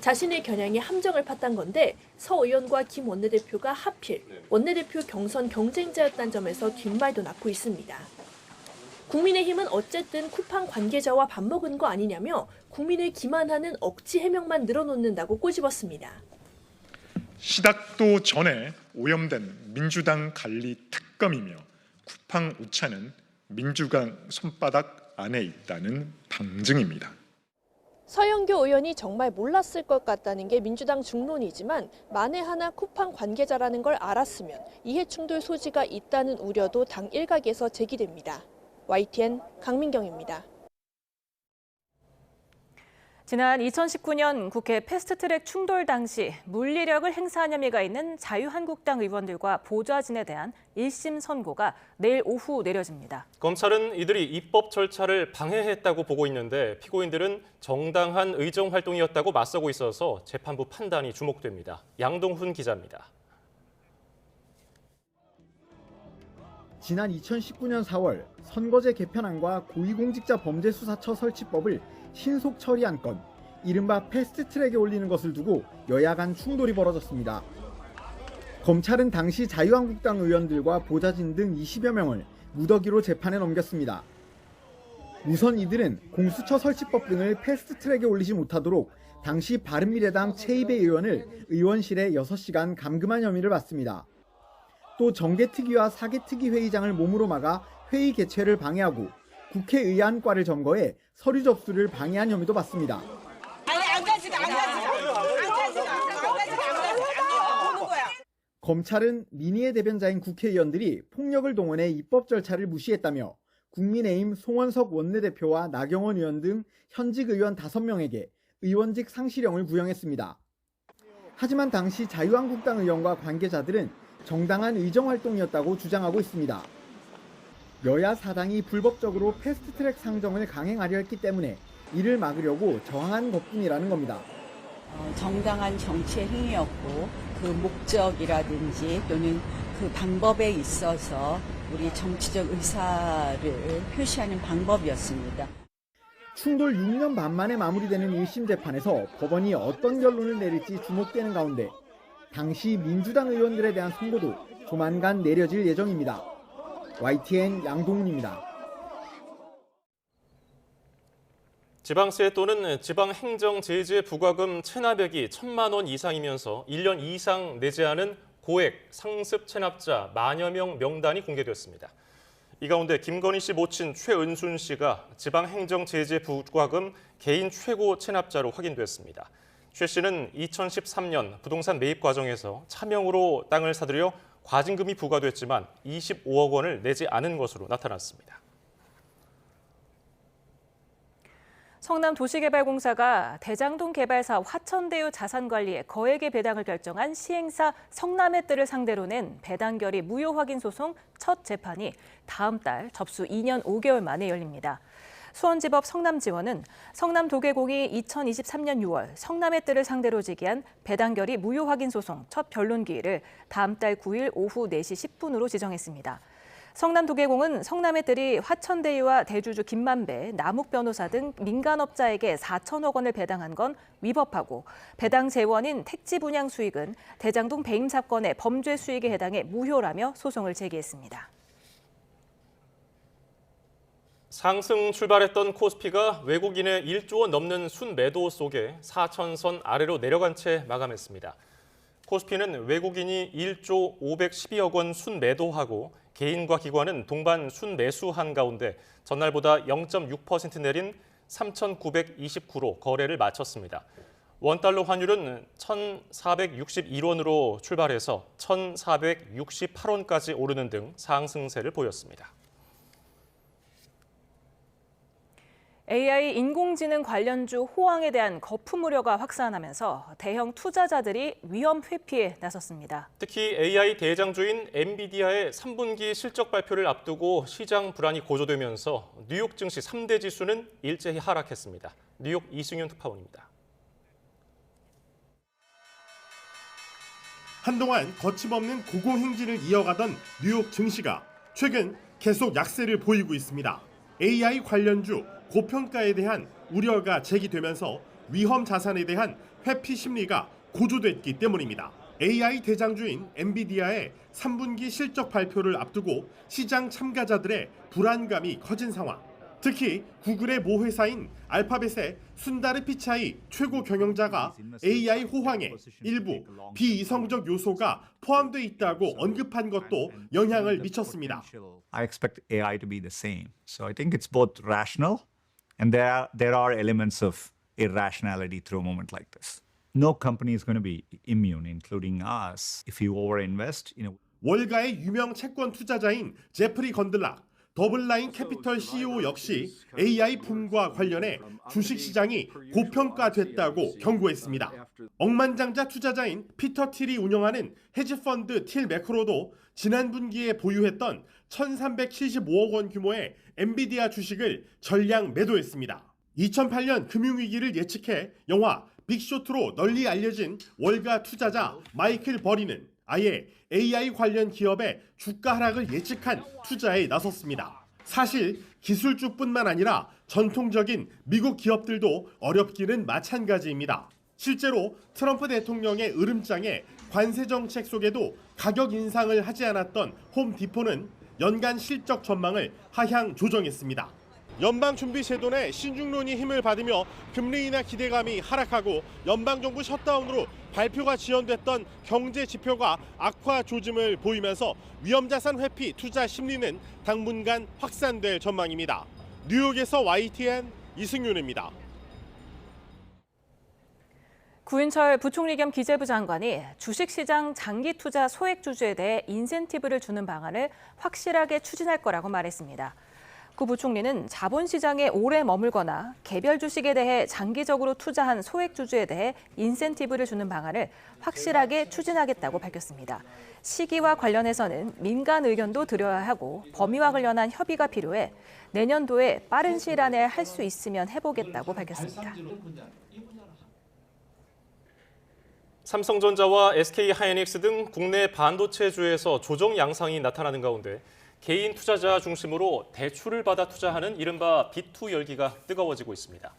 자신의 겨냥에 함정을 팠단 건데 서 의원과 김 원내대표가 하필 원내대표 경선 경쟁자였다는 점에서 뒷말도 낳고 있습니다. 국민의힘은 어쨌든 쿠팡 관계자와 밥 먹은 거 아니냐며 국민을 기만하는 억지 해명만 늘어놓는다고 꼬집었습니다. 시작도 전에 오염된 민주당 관리 특검이며 쿠팡 오찬은 민주당 손바닥 안에 있다는 방증입니다. 서영교 의원이 정말 몰랐을 것 같다는 게 민주당 중론이지만 만에 하나 쿠팡 관계자라는 걸 알았으면 이해충돌 소지가 있다는 우려도 당 일각에서 제기됩니다. YTN 강민경입니다. 지난 2019년 국회 패스트트랙 충돌 당시 물리력을 행사한 혐의가 있는 자유한국당 의원들과 보좌진에 대한 1심 선고가 내일 오후 내려집니다. 검찰은 이들이 입법 절차를 방해했다고 보고 있는데 피고인들은 정당한 의정 활동이었다고 맞서고 있어서 재판부 판단이 주목됩니다. 양동훈 기자입니다. 지난 2019년 4월 선거제 개편안과 고위공직자범죄수사처 설치법을 신속 처리한 건 이른바 패스트트랙에 올리는 것을 두고 여야 간 충돌이 벌어졌습니다. 검찰은 당시 자유한국당 의원들과 보좌진 등 20여 명을 무더기로 재판에 넘겼습니다. 우선 이들은 공수처 설치법 등을 패스트트랙에 올리지 못하도록 당시 바른미래당 최이배 의원을 의원실에 6시간 감금한 혐의를 받습니다. 또 정개특위와 사개특위 회의장을 몸으로 막아 회의 개최를 방해하고 국회의안과를 점거해 서류 접수를 방해한 혐의도 받습니다. 검찰은 민의의 대변자인 국회의원들이 폭력을 동원해 입법 절차를 무시했다며 국민의힘 송원석 원내대표와 나경원 의원 등 현직 의원 5명에게 의원직 상실형을 구형했습니다. 하지만 당시 자유한국당 의원과 관계자들은 정당한 의정활동이었다고 주장하고 있습니다. 여야 사당이 불법적으로 패스트트랙 상정을 강행하려 했기 때문에 이를 막으려고 저항한 것뿐이라는 겁니다. 정당한 정치의 행위였고 그 목적이라든지 또는 그 방법에 있어서 우리 정치적 의사를 표시하는 방법이었습니다. 충돌 6년 반 만에 마무리되는 1심 재판에서 법원이 어떤 결론을 내릴지 주목되는 가운데 당시 민주당 의원들에 대한 선고도 조만간 내려질 예정입니다. YTN 양동훈입니다. 지방세 또는 지방행정제재 부과금 체납액이 1,000만 원 이상이면서 1년 이상 내지 않은 고액 상습 체납자 만여 명 명단이 공개됐습니다. 이 가운데 김건희 씨 모친 최은순 씨가 지방행정제재 부과금 개인 최고 체납자로 확인됐습니다. 최 씨는 2013년 부동산 매입 과정에서 차명으로 땅을 사들여 과징금이 부과됐지만 25억 원을 내지 않은 것으로 나타났습니다. 성남도시개발공사가 대장동 개발사 화천대유 자산관리의 거액의 배당을 결정한 시행사 성남의뜰을 상대로 낸 배당결의 무효 확인 소송 첫 재판이 다음 달 접수 2년 5개월 만에 열립니다. 수원지법 성남지원은 성남도계공이 2023년 6월 성남의뜰을 상대로 제기한 배당결의 무효 확인 소송 첫 변론 기일을 다음 달 9일 오후 4시 10분으로 지정했습니다. 성남도계공은 성남의뜰이 화천대유와 대주주 김만배, 남욱 변호사 등 민간업자에게 4천억 원을 배당한 건 위법하고 배당 재원인 택지 분양 수익은 대장동 배임 사건의 범죄 수익에 해당해 무효라며 소송을 제기했습니다. 상승 출발했던 코스피가 외국인의 1조 원 넘는 순매도 속에 4천선 아래로 내려간 채 마감했습니다. 코스피는 외국인이 1조 512억 원 순매도하고 개인과 기관은 동반 순매수한 가운데 전날보다 0.6% 내린 3,929로 거래를 마쳤습니다. 원달러 환율은 1,461원으로 출발해서 1,468원까지 오르는 등 상승세를 보였습니다. AI 인공지능 관련주 호황에 대한 거품 우려가 확산하면서 대형 투자자들이 위험 회피에 나섰습니다. 특히 AI 대장주인 엔비디아의 3분기 실적 발표를 앞두고 시장 불안이 고조되면서 뉴욕 증시 3대 지수는 일제히 하락했습니다. 뉴욕 이승윤 특파원입니다. 한동안 거침없는 고공행진을 이어가던 뉴욕 증시가 최근 계속 약세를 보이고 있습니다. AI 관련주 고평가에 대한 우려가 제기되면서 위험 자산에 대한 회피 심리가 고조됐기 때문입니다. AI 대장주인 엔비디아의 3분기 실적 발표를 앞두고 시장 참가자들의 불안감이 커진 상황. 특히 구글의 모회사인 알파벳의 순다르 피차이 최고 경영자가 AI 호황에 일부 비이성적 요소가 포함되어 있다고 언급한 것도 영향을 미쳤습니다. I expect AI to be the same. So I think it's both rational and there are elements of irrationality through a moment like this. No company is going to be immune, including us, if you overinvest in a... 월가의 유명 채권 투자자인 제프리 건들락, 더블라인 캐피털 CEO 역시 AI 붐과 관련해 주식시장이 고평가됐다고 경고했습니다. 억만장자 투자자인 피터 틸이 운영하는 헤지펀드 틸 매크로도 지난 분기에 보유했던 1,375억 원 규모의 엔비디아 주식을 전량 매도했습니다. 2008년 금융위기를 예측해 영화 빅쇼트로 널리 알려진 월가 투자자 마이클 버리는 아예 AI 관련 기업의 주가 하락을 예측한 투자에 나섰습니다. 사실 기술주뿐만 아니라 전통적인 미국 기업들도 어렵기는 마찬가지입니다. 실제로 트럼프 대통령의 으름장에 관세 정책 속에도 가격 인상을 하지 않았던 홈디포는 연간 실적 전망을 하향 조정했습니다. 연방준비제도 내 신중론이 힘을 받으며 금리 인하 기대감이 하락하고 연방정부 셧다운으로 발표가 지연됐던 경제 지표가 악화 조짐을 보이면서 위험자산 회피 투자 심리는 당분간 확산될 전망입니다. 뉴욕에서 YTN 이승윤입니다. 구인철 부총리 겸 기재부 장관이 주식시장 장기 투자 소액 주주에 대해 인센티브를 주는 방안을 확실하게 추진할 거라고 말했습니다. 구 부총리는 자본시장에 오래 머물거나 개별 주식에 대해 장기적으로 투자한 소액 주주에 대해 인센티브를 주는 방안을 확실하게 추진하겠다고 밝혔습니다. 시기와 관련해서는 민간 의견도 들여야 하고 범위와 관련한 협의가 필요해 내년도에 빠른 시일 안에 할 수 있으면 해보겠다고 밝혔습니다. 삼성전자와 SK하이닉스 등 국내 반도체주에서 조정 양상이 나타나는 가운데 개인 투자자 중심으로 대출을 받아 투자하는 이른바 B2 열기가 뜨거워지고 있습니다.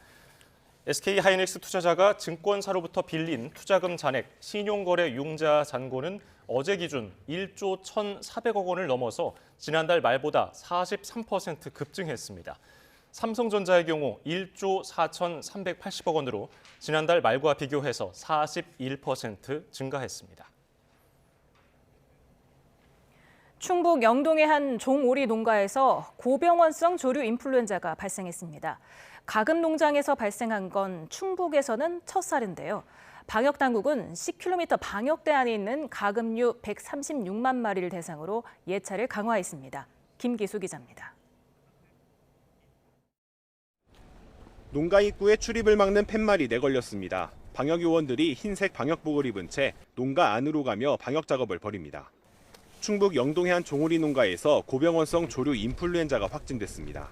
SK하이닉스 투자자가 증권사로부터 빌린 투자금 잔액, 신용거래 융자 잔고는 어제 기준 1조 1,400억 원을 넘어서 지난달 말보다 43% 급증했습니다. 삼성전자의 경우 1조 4,380억 원으로 지난달 말과 비교해서 41% 증가했습니다. 충북 영동의 한 종오리 농가에서 고병원성 조류 인플루엔자가 발생했습니다. 가금 농장에서 발생한 건 충북에서는 첫 사례인데요. 방역당국은 10km 방역대 안에 있는 가금류 136만 마리를 대상으로 예찰을 강화했습니다. 김기수 기자입니다. 농가 입구에 출입을 막는 팻말이 내걸렸습니다. 방역요원들이 흰색 방역복을 입은 채 농가 안으로 가며 방역 작업을 벌입니다. 충북 영동의 한 종오리 농가에서 고병원성 조류 인플루엔자가 확진됐습니다.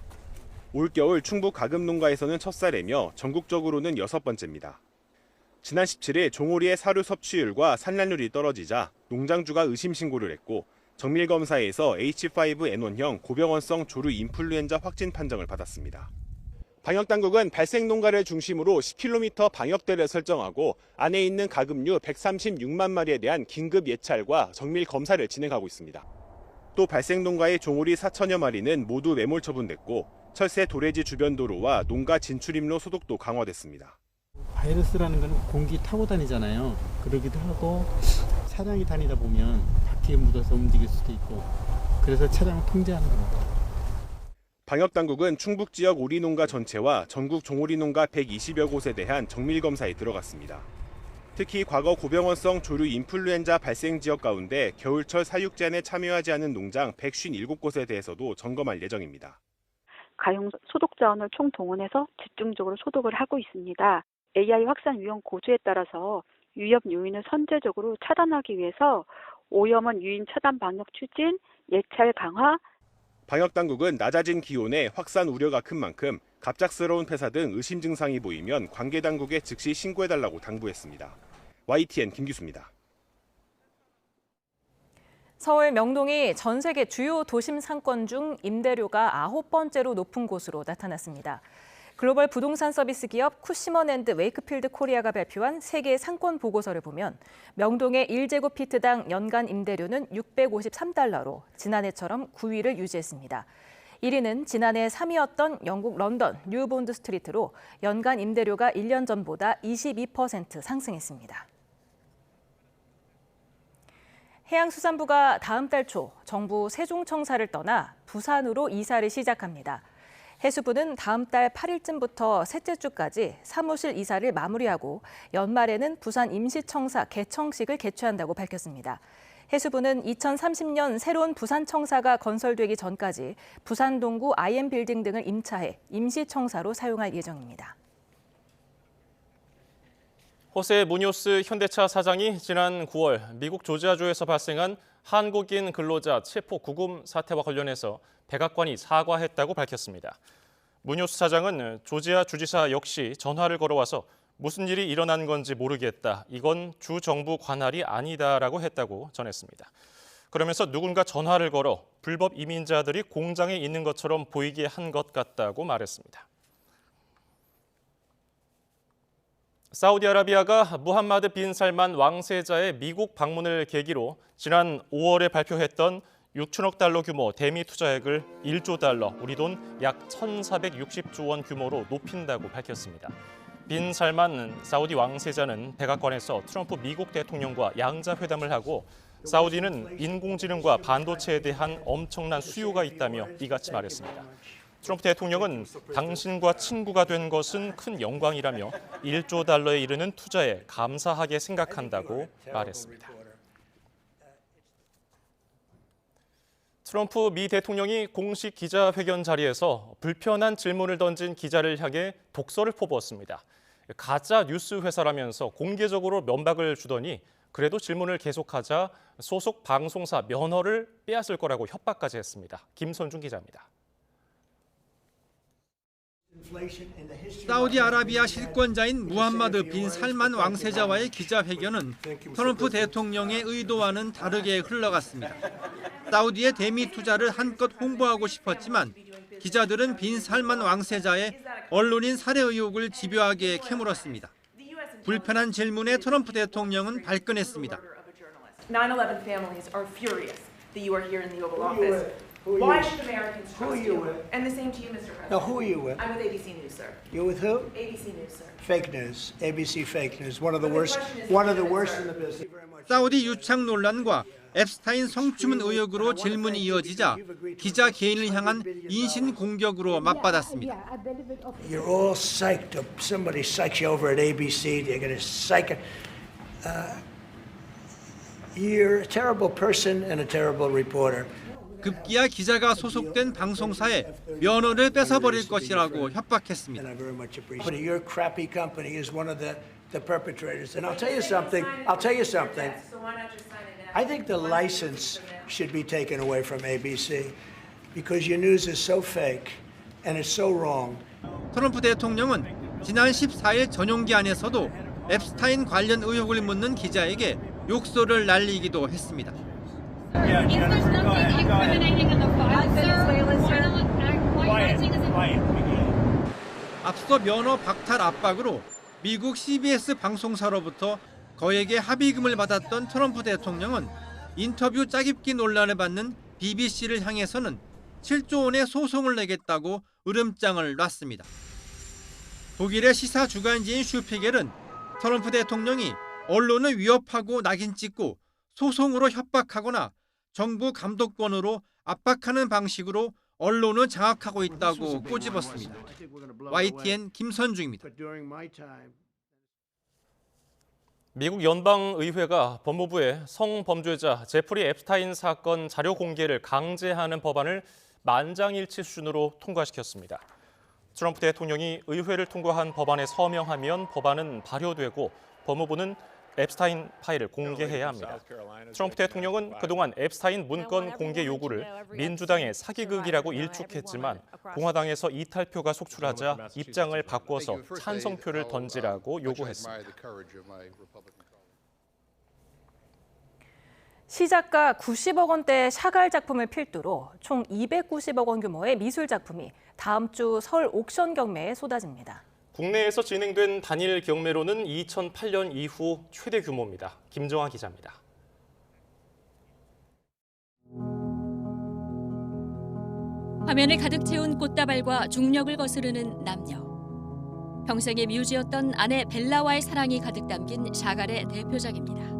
올겨울 충북 가금 농가에서는 첫 사례며 전국적으로는 6번째입니다. 지난 17일 종오리의 사료 섭취율과 산란율이 떨어지자 농장주가 의심 신고를 했고 정밀 검사에서 H5N1형 고병원성 조류 인플루엔자 확진 판정을 받았습니다. 방역당국은 발생 농가를 중심으로 10km 방역대를 설정하고 안에 있는 가금류 136만 마리에 대한 긴급 예찰과 정밀 검사를 진행하고 있습니다. 또 발생 농가의 종오리 4천여 마리는 모두 매몰 처분됐고 철새 도래지 주변 도로와 농가 진출입로 소독도 강화됐습니다. 바이러스라는 건 공기 타고 다니잖아요. 그러기도 하고 차량이 다니다 보면 바퀴에 묻어서 움직일 수도 있고 그래서 차량을 통제하는 겁니다. 방역당국은 충북 지역 오리 농가 전체와 전국 종오리 농가 120여 곳에 대한 정밀 검사에 들어갔습니다. 특히 과거 고병원성 조류 인플루엔자 발생 지역 가운데 겨울철 사육제안에 참여하지 않은 농장 157곳에 대해서도 점검할 예정입니다. 가용 소독 자원을 총동원해서 집중적으로 소독을 하고 있습니다. AI 확산 위험 고조에 따라서 위협 요인을 선제적으로 차단하기 위해서 오염원 유인 차단 방역 추진, 예찰 강화. 방역당국은 낮아진 기온에 확산 우려가 큰 만큼 갑작스러운 폐사 등 의심 증상이 보이면 관계 당국에 즉시 신고해달라고 당부했습니다. YTN 김기수입니다. 서울 명동이 전 세계 주요 도심 상권 중 임대료가 9번째로 높은 곳으로 나타났습니다. 글로벌 부동산 서비스 기업 쿠시먼 앤드 웨이크필드 코리아가 발표한 세계 상권 보고서를 보면 명동의 1제곱피트당 연간 임대료는 653달러로 지난해처럼 9위를 유지했습니다. 1위는 지난해 3위였던 영국 런던 뉴본드 스트리트로 연간 임대료가 1년 전보다 22% 상승했습니다. 해양수산부가 다음 달 초 정부 세종청사를 떠나 부산으로 이사를 시작합니다. 해수부는 다음 달 8일쯤부터 셋째 주까지 사무실 이사를 마무리하고 연말에는 부산 임시청사 개청식을 개최한다고 밝혔습니다. 해수부는 2030년 새로운 부산청사가 건설되기 전까지 부산 동구 IM빌딩 등을 임차해 임시청사로 사용할 예정입니다. 호세 무뇨스 현대차 사장이 지난 9월 미국 조지아주에서 발생한 한국인 근로자 체포 구금 사태와 관련해서 백악관이 사과했다고 밝혔습니다. 무뇨스 사장은 조지아 주지사 역시 전화를 걸어와서 무슨 일이 일어난 건지 모르겠다. 이건 주 정부 관할이 아니다라고 했다고 전했습니다. 그러면서 누군가 전화를 걸어 불법 이민자들이 공장에 있는 것처럼 보이게 한 것 같다고 말했습니다. 사우디아라비아가 무함마드 빈 살만 왕세자의 미국 방문을 계기로 지난 5월에 발표했던 6천억 달러 규모 대미 투자액을 1조 달러, 우리 돈 약 1,460조 원 규모로 높인다고 밝혔습니다. 빈 살만 사우디 왕세자는 백악관에서 트럼프 미국 대통령과 양자회담을 하고 사우디는 인공지능과 반도체에 대한 엄청난 수요가 있다며 이같이 말했습니다. 트럼프 대통령은 당신과 친구가 된 것은 큰 영광이라며 1조 달러에 이르는 투자에 감사하게 생각한다고 말했습니다. 트럼프 미 대통령이 공식 기자회견 자리에서 불편한 질문을 던진 기자를 향해 독설을 퍼부었습니다. 가짜 뉴스 회사라면서 공개적으로 면박을 주더니 그래도 질문을 계속하자 소속 방송사 면허를 빼앗을 거라고 협박까지 했습니다. 김선중 기자입니다. 사우디아라비아 실권자인 무함마드 빈 살만 왕세자와의 기자회견은 트럼프 대통령의 의도와는 다르게 흘러갔습니다. 사우디의 대미 투자를 한껏 홍보하고 싶었지만 기자들은 빈 살만 왕세자의 언론인 살해 의혹을 집요하게 캐물었습니다. 불편한 질문에 트럼프 대통령은 발끈했습니다. 9/11 families are furious that you are here in the Oval Office. Why should Americans trust you? And the same to you, Mr. President. Now, who are you with? I'm with ABC News, sir. You're with who? ABC News, sir. Fake news. ABC fake news. One of the worst in the business. 사우디 유착 논란과 앱스타인 성추문 의혹으로 질문이 이어지자 기자 개인을 향한 인신 공격으로 맞받았습니다. You're all psyched up. Somebody psychs you over at ABC. They're going to psych it. You're a terrible person and a terrible reporter. 급기야 기자가 소속된 방송사에 면허를 뺏어버릴 것이라고 협박했습니다. Your crappy company is one of the perpetrators. And I'll tell you something. I think the license should be taken away from ABC because your news is so fake and it's so wrong. 트럼프 대통령은 지난 14일 전용기안에서도 앱스타인 관련 의혹을 묻는 기자에게 욕설을 날리기도 했습니다. 앞서 면허 박탈 압박으로 미국 CBS 방송사로부터 거액의 합의금을 받았던 트럼프 대통령은 인터뷰 짜깁기 논란을 받는 BBC를 향해서는 7조 원의 소송을 내겠다고 으름장을 놨습니다. 독일의 시사 주간지인 슈피겔은 트럼프 대통령이 언론을 위협하고 낙인 찍고 소송으로 협박하거나 정부 감독권으로 압박하는 방식으로 언론을 장악하고 있다고 꼬집었습니다. YTN 김선중입니다. 미국 연방의회가 법무부에 성범죄자 제프리 앱스타인 사건 자료 공개를 강제하는 법안을 만장일치 수준으로 통과시켰습니다. 트럼프 대통령이 의회를 통과한 법안에 서명하면 법안은 발효되고 법무부는 앱스타인 파일을 공개해야 합니다. 트럼프 대통령은 그동안 앱스타인 문건 공개 요구를 민주당의 사기극이라고 일축했지만 공화당에서 이탈표가 속출하자 입장을 바꿔서 찬성표를 던지라고 요구했습니다. 시작가 90억 원대의 샤갈 작품을 필두로 총 290억 원 규모의 미술 작품이 다음 주 서울 옥션 경매에 쏟아집니다. 국내에서 진행된 단일 경매로는 2008년 이후 최대 규모입니다. 김정아 기자입니다. 화면을 가득 채운 꽃다발과 중력을 거스르는 남녀. 평생의 뮤즈였던 아내 벨라와의 사랑이 가득 담긴 샤갈의 대표작입니다.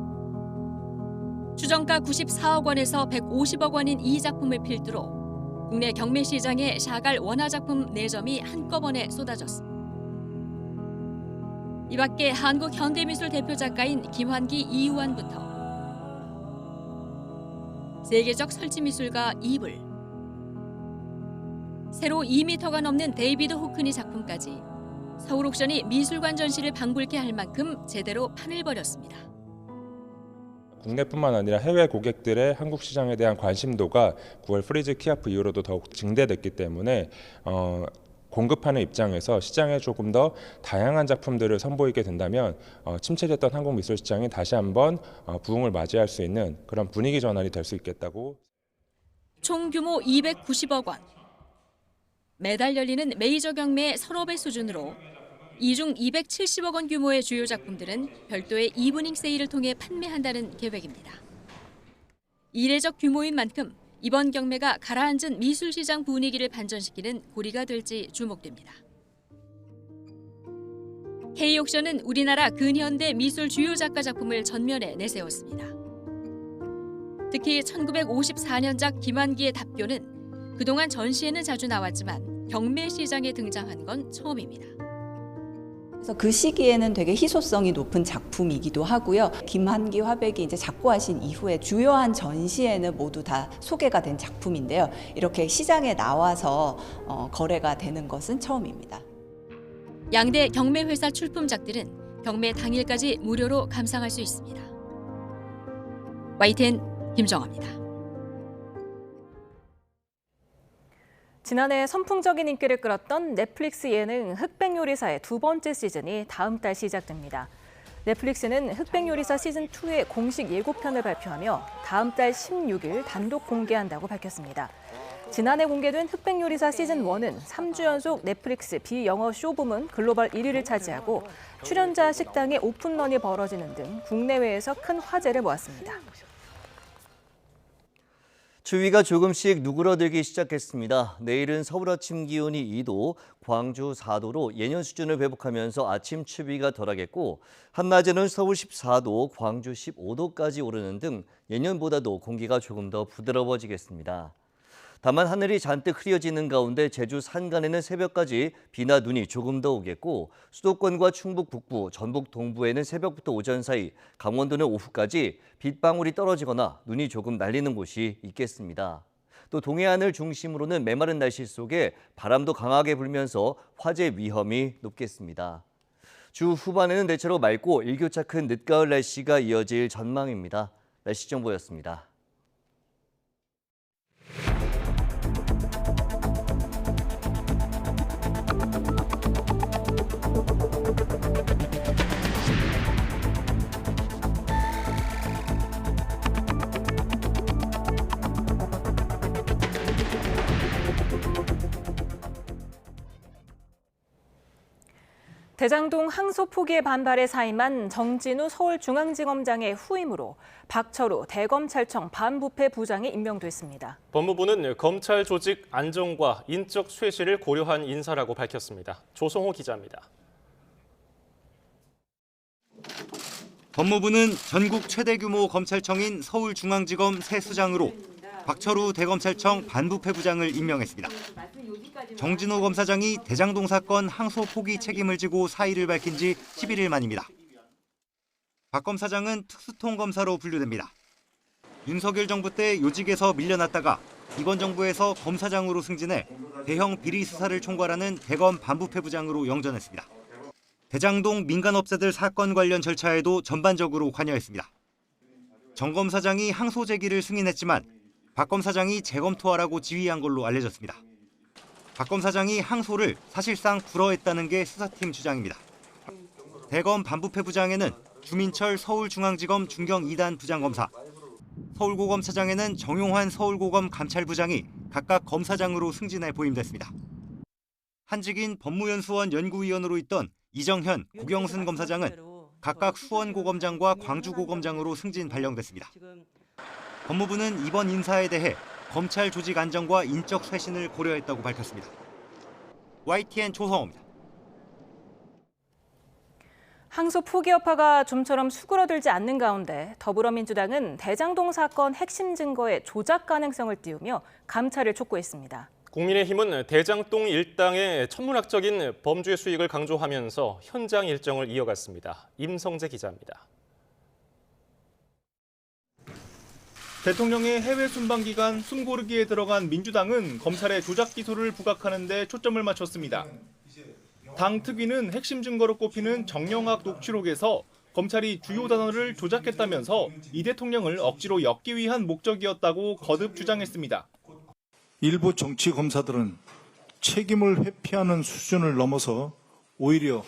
추정가 94억 원에서 150억 원인 이 작품을 필두로 국내 경매 시장에 샤갈 원화작품 4점이 한꺼번에 쏟아졌습니다. 이 밖에 한국 현대미술 대표 작가인 김환기, 이우환부터 세계적 설치미술가 이불, 세로 2m가 넘는 데이비드 호크니 작품까지 서울 옥션이 미술관 전시를 방불케 할 만큼 제대로 판을 벌였습니다. 국내뿐만 아니라 해외 고객들의 한국 시장에 대한 관심도가 9월 프리즈 키아프 이후로도 더욱 증대됐기 때문에 공급하는 입장에서 시장에 조금 더 다양한 작품들을 선보이게 된다면 침체됐던 한국 미술 시장이 다시 한번 부흥을 맞이할 수 있는 그런 분위기 전환이 될 수 있겠다고. 총 규모 290억 원. 매달 열리는 메이저 경매의 서너 배 수준으로 이 중 270억 원 규모의 주요 작품들은 별도의 이브닝 세일을 통해 판매한다는 계획입니다. 이례적 규모인 만큼 이번 경매가 가라앉은 미술시장 분위기를 반전시키는 고리가 될지 주목됩니다. K옥션은 우리나라 근현대 미술 주요 작가 작품을 전면에 내세웠습니다. 특히 1954년작 김환기의 답교는 그동안 전시에는 자주 나왔지만 경매 시장에 등장한 건 처음입니다. 그래서 그 시기에는 되게 희소성이 높은 작품이기도 하고요. 김환기 화백이 이제 작고하신 이후에 주요한 전시에는 모두 다 소개가 된 작품인데요. 이렇게 시장에 나와서 거래가 되는 것은 처음입니다. 양대 경매 회사 출품작들은 경매 당일까지 무료로 감상할 수 있습니다. YTN 김정아입니다. 지난해 선풍적인 인기를 끌었던 넷플릭스 예능 흑백요리사의 두 번째 시즌이 다음 달 시작됩니다. 넷플릭스는 흑백요리사 시즌2의 공식 예고편을 발표하며 다음 달 16일 단독 공개한다고 밝혔습니다. 지난해 공개된 흑백요리사 시즌1은 3주 연속 넷플릭스 비영어 쇼 부문 글로벌 1위를 차지하고 출연자 식당의 오픈런이 벌어지는 등 국내외에서 큰 화제를 모았습니다. 추위가 조금씩 누그러들기 시작했습니다. 내일은 서울 아침 기온이 2도, 광주 4도로 예년 수준을 회복하면서 아침 추위가 덜하겠고 한낮에는 서울 14도, 광주 15도까지 오르는 등 예년보다도 공기가 조금 더 부드러워지겠습니다. 다만 하늘이 잔뜩 흐려지는 가운데 제주 산간에는 새벽까지 비나 눈이 조금 더 오겠고 수도권과 충북 북부, 전북 동부에는 새벽부터 오전 사이, 강원도는 오후까지 빗방울이 떨어지거나 눈이 조금 날리는 곳이 있겠습니다. 또 동해안을 중심으로는 메마른 날씨 속에 바람도 강하게 불면서 화재 위험이 높겠습니다. 주 후반에는 대체로 맑고 일교차 큰 늦가을 날씨가 이어질 전망입니다. 날씨 정보였습니다. 대장동 항소 포기의 반발에 사임한 정진우 서울중앙지검장의 후임으로 박철우 대검찰청 반부패 부장이 임명됐습니다. 법무부는 검찰 조직 안정과 인적 쇄신을 고려한 인사라고 밝혔습니다. 조성호 기자입니다. 법무부는 전국 최대 규모 검찰청인 서울중앙지검 새 수장으로 박철우 대검찰청 반부패 부장을 임명했습니다. 정진우 검사장이 대장동 사건 항소 포기 책임을 지고 사의를 밝힌 지 11일 만입니다. 박 검사장은 특수통 검사로 분류됩니다. 윤석열 정부 때 요직에서 밀려났다가 이번 정부에서 검사장으로 승진해 대형 비리 수사를 총괄하는 대검 반부패 부장으로 영전했습니다. 대장동 민간업자들 사건 관련 절차에도 전반적으로 관여했습니다. 정 검사장이 항소 제기를 승인했지만 박 검사장이 재검토하라고 지휘한 걸로 알려졌습니다. 박 검사장이 항소를 사실상 불허했다는 게 수사팀 주장입니다. 대검 반부패 부장에는 주민철 서울중앙지검 중경 2단 부장검사, 서울고검차장에는 정용환 서울고검 감찰부장이 각각 검사장으로 승진해 보임됐습니다. 한직인 법무연수원 연구위원으로 있던 이정현, 고경순 검사장은 각각 수원고검장과 광주고검장으로 승진 발령됐습니다. 법무부는 이번 인사에 대해 검찰 조직 안정과 인적 쇄신을 고려했다고 밝혔습니다. YTN 조성호입니다. 항소 포기 여파가 좀처럼 수그러들지 않는 가운데 더불어민주당은 대장동 사건 핵심 증거의 조작 가능성을 띄우며 감찰을 촉구했습니다. 국민의힘은 대장동 일당의 천문학적인 범죄 수익을 강조하면서 현장 일정을 이어갔습니다. 임성재 기자입니다. 대통령의 해외 순방 기간 숨 고르기에 들어간 민주당은 검찰의 조작 기소를 부각하는 데 초점을 맞췄습니다. 당 특위는 핵심 증거로 꼽히는 정영학 녹취록에서 검찰이 주요 단어를 조작했다면서 이 대통령을 억지로 엮기 위한 목적이었다고 거듭 주장했습니다. 일부 정치 검사들은 책임을 회피하는 수준을 넘어서 오히려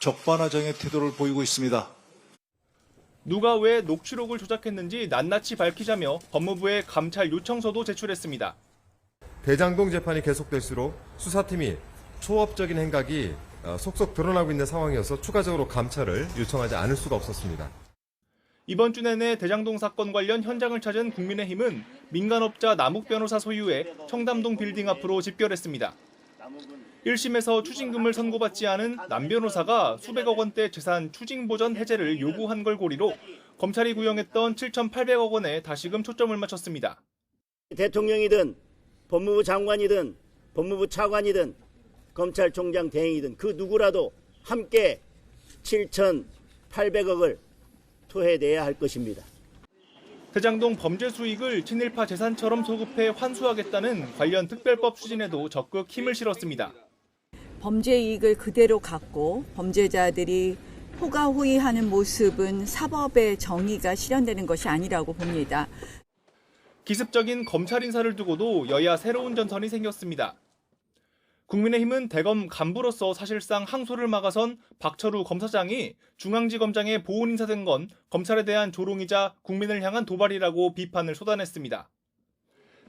적반하장의 태도를 보이고 있습니다. 누가 왜 녹취록을 조작했는지 낱낱이 밝히자며 법무부에 감찰 요청서도 제출했습니다. 대장동 재판이 계속될수록 수사팀이 초업적인 행각이 속속 드러나고 있는 상황이어서 추가적으로 감찰을 요청하지 않을 수가 없었습니다. 이번 주 내내 대장동 사건 관련 현장을 찾은 국민의힘은 민간업자 남욱 변호사 소유의 청담동 빌딩 앞으로 집결했습니다. 1심에서 추징금을 선고받지 않은 남 변호사가 수백억 원대 재산 추징보전 해제를 요구한 걸 고리로 검찰이 구형했던 7,800억 원에 다시금 초점을 맞췄습니다. 대통령이든 법무부 장관이든 법무부 차관이든 검찰총장 대행이든 그 누구라도 함께 7,800억을 토해내야 할 것입니다. 대장동 범죄 수익을 친일파 재산처럼 소급해 환수하겠다는 관련 특별법 추진에도 적극 힘을 실었습니다. 범죄 이익을 그대로 갖고 범죄자들이 호가호위하는 모습은 사법의 정의가 실현되는 것이 아니라고 봅니다. 기습적인 검찰 인사를 두고도 여야 새로운 전선이 생겼습니다. 국민의힘은 대검 간부로서 사실상 항소를 막아선 박철우 검사장이 중앙지검장의 보훈 인사된 건 검찰에 대한 조롱이자 국민을 향한 도발이라고 비판을 쏟아냈습니다.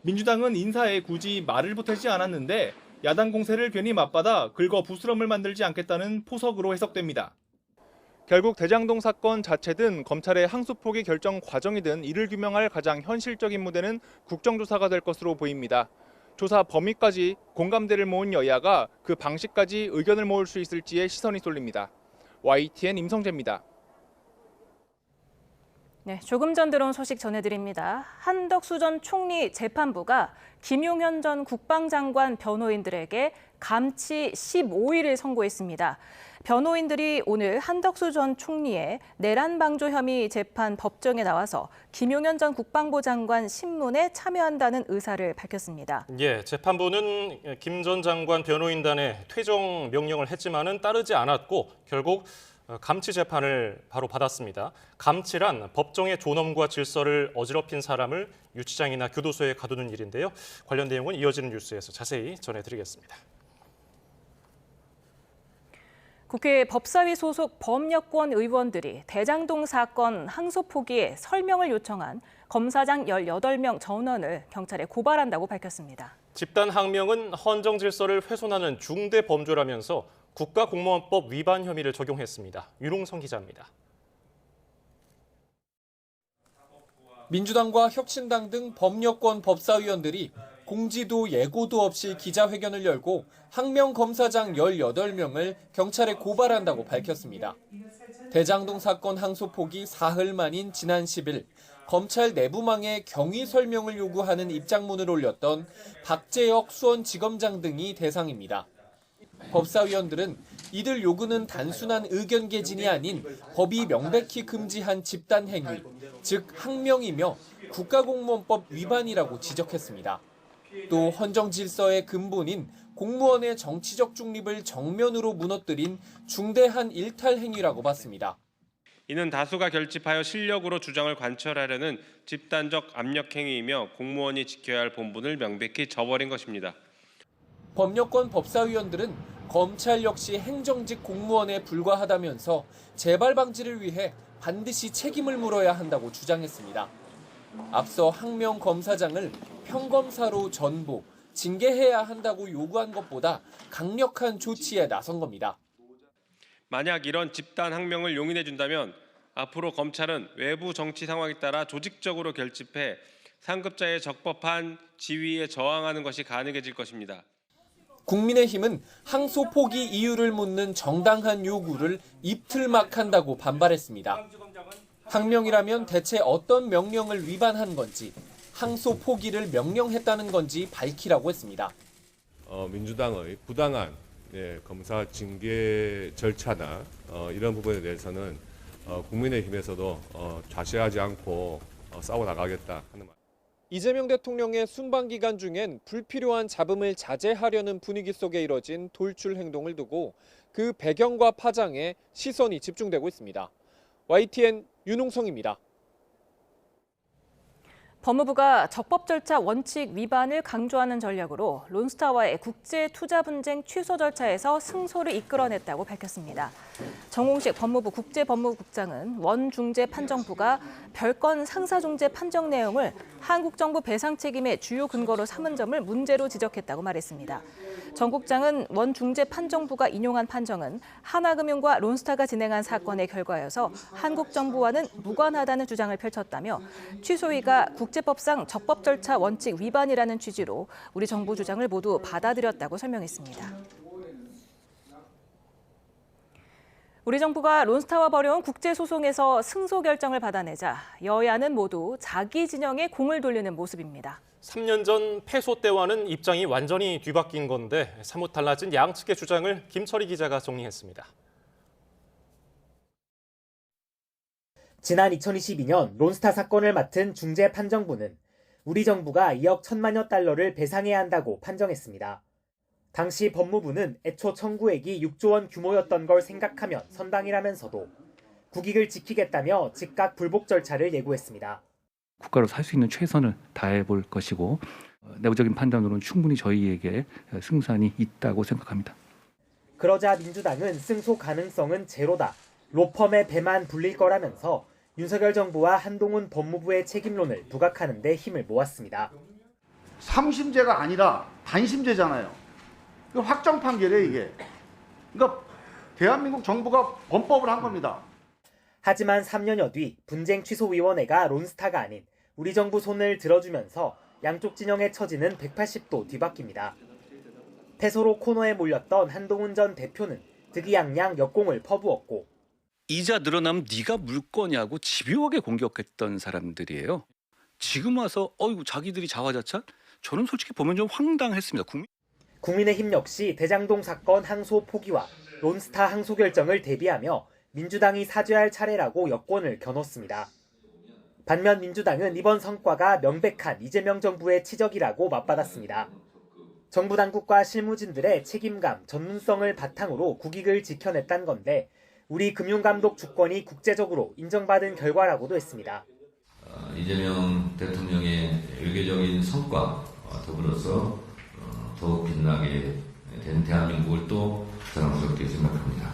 민주당은 인사에 굳이 말을 보태지 않았는데 야당 공세를 괜히 맞받아 긁어 부스럼을 만들지 않겠다는 포석으로 해석됩니다. 결국 대장동 사건 자체든 검찰의 항소포기 결정 과정이든 이를 규명할 가장 현실적인 무대는 국정조사가 될 것으로 보입니다. 조사 범위까지 공감대를 모은 여야가 그 방식까지 의견을 모을 수 있을지에 시선이 쏠립니다. YTN 임성재입니다. 네, 조금 전 들어온 소식 전해드립니다. 한덕수 전 총리 재판부가 김용현 전 국방장관 변호인들에게 감치 15일을 선고했습니다. 변호인들이 오늘 한덕수 전 총리의 내란 방조 혐의 재판 법정에 나와서 김용현 전 국방부 장관 신문에 참여한다는 의사를 밝혔습니다. 예, 재판부는 김 전 장관 변호인단의 퇴정 명령을 했지만은 따르지 않았고 결국 감치 재판을 바로 받았습니다. 감치란 법정의 존엄과 질서를 어지럽힌 사람을 유치장이나 교도소에 가두는 일인데요. 관련 내용은 이어지는 뉴스에서 자세히 전해드리겠습니다. 국회 법사위 소속 범여권 의원들이 대장동 사건 항소 포기에 설명을 요청한 검사장 18명 전원을 경찰에 고발한다고 밝혔습니다. 집단 항명은 헌정 질서를 훼손하는 중대 범죄라면서 국가공무원법 위반 혐의를 적용했습니다. 유롱성 기자입니다. 민주당과 혁신당 등 범여권 법사위원들이 공지도 예고도 없이 기자회견을 열고 항명 검사장 18명을 경찰에 고발한다고 밝혔습니다. 대장동 사건 항소 포기 사흘 만인 지난 10일 검찰 내부망에 경위 설명을 요구하는 입장문을 올렸던 박재혁 수원지검장 등이 대상입니다. 법사위원들은 이들 요구는 단순한 의견 개진이 아닌 법이 명백히 금지한 집단 행위, 즉 항명이며 국가공무원법 위반이라고 지적했습니다. 또 헌정 질서의 근본인 공무원의 정치적 중립을 정면으로 무너뜨린 중대한 일탈 행위라고 봤습니다. 이는 다수가 결집하여 실력으로 주장을 관철하려는 집단적 압력 행위이며 공무원이 지켜야 할 본분을 명백히 저버린 것입니다. 법여권 법사위원들은 검찰 역시 행정직 공무원에 불과하다면서 재발 방지를 위해 반드시 책임을 물어야 한다고 주장했습니다. 앞서 항명 검사장을 평검사로 전보, 징계해야 한다고 요구한 것보다 강력한 조치에 나선 겁니다. 만약 이런 집단 항명을 용인해 준다면 앞으로 검찰은 외부 정치 상황에 따라 조직적으로 결집해 상급자의 적법한 지위에 저항하는 것이 가능해질 것입니다. 국민의힘은 항소 포기 이유를 묻는 정당한 요구를 입틀막한다고 반발했습니다. 항명이라면 대체 어떤 명령을 위반한 건지, 항소 포기를 명령했다는 건지 밝히라고 했습니다. 민주당의 부당한 검사 징계 절차나 이런 부분에 대해서는 국민의힘에서도 좌시하지 않고 싸워나가겠다 하는 말. 이재명 대통령의 순방 기간 중엔 불필요한 잡음을 자제하려는 분위기 속에 이뤄진 돌출 행동을 두고 그 배경과 파장에 시선이 집중되고 있습니다. YTN 윤홍성입니다. 법무부가 적법 절차 원칙 위반을 강조하는 전략으로 론스타와의 국제 투자 분쟁 취소 절차에서 승소를 이끌어냈다고 밝혔습니다. 정홍식 법무부 국제법무국장은 원중재판정부가 별건 상사중재 판정 내용을 한국 정부 배상 책임의 주요 근거로 삼은 점을 문제로 지적했다고 말했습니다. 정 국장은 원중재판정부가 인용한 판정은 하나금융과 론스타가 진행한 사건의 결과여서 한국 정부와는 무관하다는 주장을 펼쳤다며 취소위가 국제법상 적법 절차 원칙 위반이라는 취지로 우리 정부 주장을 모두 받아들였다고 설명했습니다. 우리 정부가 론스타와 벌여온 국제소송에서 승소 결정을 받아내자 여야는 모두 자기 진영에 공을 돌리는 모습입니다. 3년 전 패소 때와는 입장이 완전히 뒤바뀐 건데 사뭇 달라진 양측의 주장을 김철희 기자가 정리했습니다. 지난 2022년 론스타 사건을 맡은 중재판정부는 우리 정부가 2억 1천만여 달러를 배상해야 한다고 판정했습니다. 당시 법무부는 애초 청구액이 6조 원 규모였던 걸 생각하면 선방이라면서도 국익을 지키겠다며 즉각 불복 절차를 예고했습니다. 국가로서 할 수 있는 최선을 다해볼 것이고 내부적인 판단으로는 충분히 저희에게 승산이 있다고 생각합니다. 그러자 민주당은 승소 가능성은 제로다. 로펌의 배만 불릴 거라면서 윤석열 정부와 한동훈 법무부의 책임론을 부각하는 데 힘을 모았습니다. 3심제가 아니라 단심제잖아요. 확정 판결이에요, 이게. 그러니까 대한민국 정부가 범법을 한 겁니다. 하지만 3년여 뒤 분쟁취소위원회가 론스타가 아닌 우리 정부 손을 들어주면서 양쪽 진영의 처지는 180도 뒤바뀝니다. 패소로 코너에 몰렸던 한동훈 전 대표는 득이양양 역공을 퍼부었고 이자 늘어나면 네가 물 거냐고 집요하게 공격했던 사람들이에요. 지금 와서 자기들이 자화자찬? 저는 솔직히 보면 좀 황당했습니다. 국민의힘 역시 대장동 사건 항소 포기와 론스타 항소 결정을 대비하며 민주당이 사죄할 차례라고 여권을 겨눴습니다. 반면 민주당은 이번 성과가 명백한 이재명 정부의 치적이라고 맞받았습니다. 정부 당국과 실무진들의 책임감, 전문성을 바탕으로 국익을 지켜냈단 건데 우리 금융감독 주권이 국제적으로 인정받은 결과라고도 했습니다. 이재명 대통령의 외교적인 성과 더불어서 더욱 빛나게 된 대한민국을 또 자랑스럽게 생각합니다.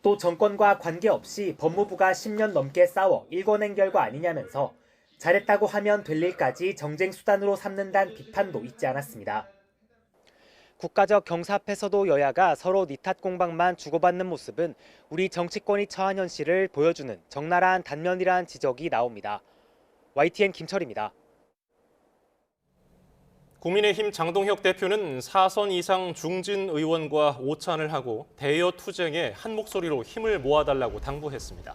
또 정권과 관계없이 법무부가 10년 넘게 싸워 일궈낸 결과 아니냐면서 잘했다고 하면 될 일까지 정쟁 수단으로 삼는다는 비판도 잊지 않았습니다. 국가적 경사 앞에서도 여야가 서로 니탓 공방만 주고받는 모습은 우리 정치권이 처한 현실을 보여주는 적나라한 단면이라는 지적이 나옵니다. YTN 김철입니다. 국민의힘 장동혁 대표는 4선 이상 중진 의원과 오찬을 하고 대여 투쟁에 한 목소리로 힘을 모아달라고 당부했습니다.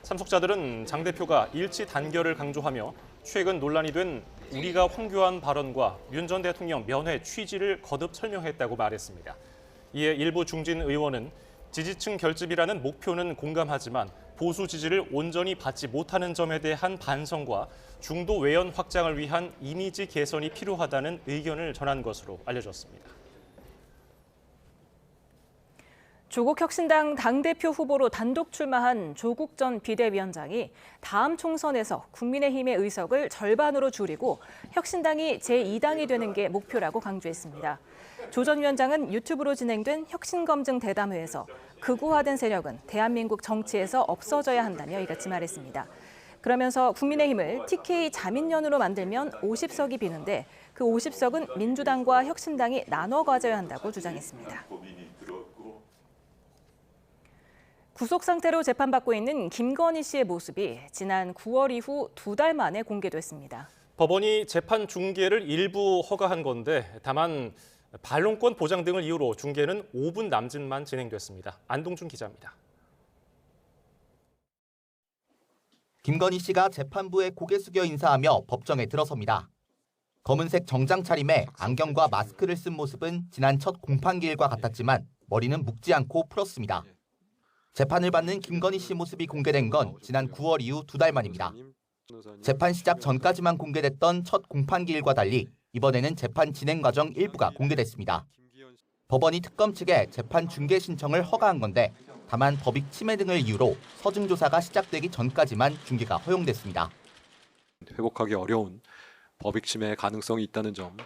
참석자들은 장 대표가 일치 단결을 강조하며 최근 논란이 된 우리가 황교안 발언과 윤 전 대통령 면회 취지를 거듭 설명했다고 말했습니다. 이에 일부 중진 의원은 지지층 결집이라는 목표는 공감하지만 보수 지지를 온전히 받지 못하는 점에 대한 반성과 중도 외연 확장을 위한 이미지 개선이 필요하다는 의견을 전한 것으로 알려졌습니다. 조국 혁신당 당대표 후보로 단독 출마한 조국 전 비대위원장이 다음 총선에서 국민의힘의 의석을 절반으로 줄이고 혁신당이 제2당이 되는 게 목표라고 강조했습니다. 조 전 위원장은 유튜브로 진행된 혁신검증 대담회에서 극우화된 세력은 대한민국 정치에서 없어져야 한다며 이같이 말했습니다. 그러면서 국민의힘을 TK 자민련으로 만들면 50석이 비는데 그 50석은 민주당과 혁신당이 나눠 가져야 한다고 주장했습니다. 구속 상태로 재판받고 있는 김건희 씨의 모습이 지난 9월 이후 2달 만에 공개됐습니다. 법원이 재판 중계를 일부 허가한 건데 다만 반론권 보장 등을 이유로 중계는 5분 남짓만 진행됐습니다. 안동준 기자입니다. 김건희 씨가 재판부에 고개 숙여 인사하며 법정에 들어섭니다. 검은색 정장 차림에 안경과 마스크를 쓴 모습은 지난 첫 공판기일과 같았지만 머리는 묶지 않고 풀었습니다. 재판을 받는 김건희 씨 모습이 공개된 건 지난 9월 이후 2달 만입니다. 재판 시작 전까지만 공개됐던 첫 공판기일과 달리 이번에는 재판 진행 과정 일부가 공개됐습니다. 법원이 특검 측에 재판 중계 신청을 허가한 건데 다만 법익 침해 등을 이유로 서증 조사가 시작되기 전까지만 중계가 허용됐습니다. 회복하기 어려운 법익 침해 가능성이 있다는 점,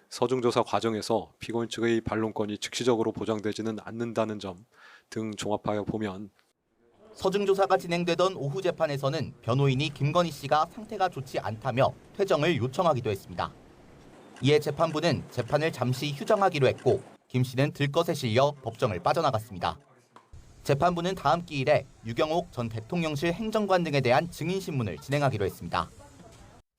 서증 조사 과정에서 피고인 측의 반론권이 즉시적으로 보장되지는 않는다는 점 등 종합하여 보면 서증 조사가 진행되던 오후 재판에서는 변호인이 김건희 씨가 상태가 좋지 않다며 퇴정을 요청하기도 했습니다. 이에 재판부는 재판을 잠시 휴정하기로 했고 김 씨는 들것에 실려 법정을 빠져나갔습니다. 재판부는 다음 기일에 유경옥 전 대통령실 행정관 등에 대한 증인 신문을 진행하기로 했습니다.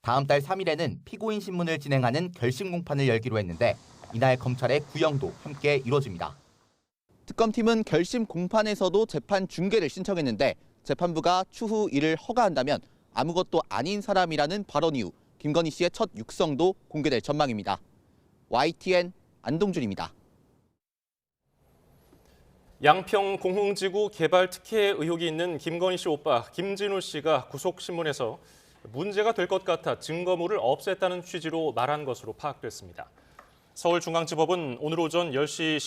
다음 달 3일에는 피고인 신문을 진행하는 결심 공판을 열기로 했는데 이날 검찰의 구형도 함께 이뤄집니다. 특검팀은 결심 공판에서도 재판 중계를 신청했는데 재판부가 추후 이를 허가한다면 아무것도 아닌 사람이라는 발언 이후 김건희 씨의 첫 육성도 공개될 전망입니다. YTN 안동준입니다. 양평 공흥지구 개발 특혜 의혹이 있는 김건희 씨 오빠 김진우 씨가 구속신문에서 문제가 될 것 같아 증거물을 없앴다는 취지로 말한 것으로 파악됐습니다. 서울중앙지법은 오늘 오전 10시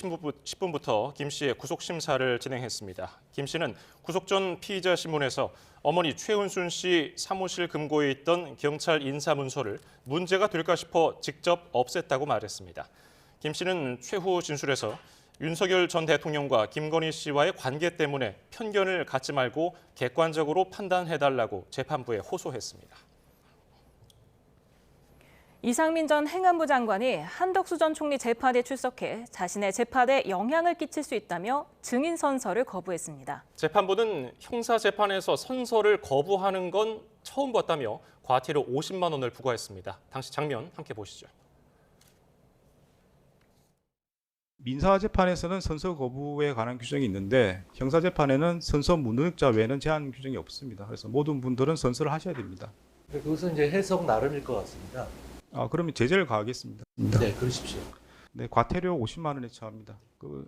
10분부터 김 씨의 구속심사를 진행했습니다. 김 씨는 구속 전 피의자 신문에서 어머니 최은순 씨 사무실 금고에 있던 경찰 인사문서를 문제가 될까 싶어 직접 없앴다고 말했습니다. 김 씨는 최후 진술에서 윤석열 전 대통령과 김건희 씨와의 관계 때문에 편견을 갖지 말고 객관적으로 판단해달라고 재판부에 호소했습니다. 이상민 전 행안부 장관이 한덕수 전 총리 재판에 출석해 자신의 재판에 영향을 끼칠 수 있다며 증인 선서를 거부했습니다. 재판부는 형사 재판에서 선서를 거부하는 건 처음 봤다며 과태료 50만 원을 부과했습니다. 당시 장면 함께 보시죠. 민사재판에서는 선서 거부에 관한 규정이 있는데 형사재판에는 선서 무능력자 외에는 제한 규정이 없습니다. 그래서 모든 분들은 선서를 하셔야 됩니다. 그것은 이제 해석 나름일 것 같습니다. 그러면 제재를 가하겠습니다. 네, 그러십시오. 네, 과태료 50만 원에 처합니다.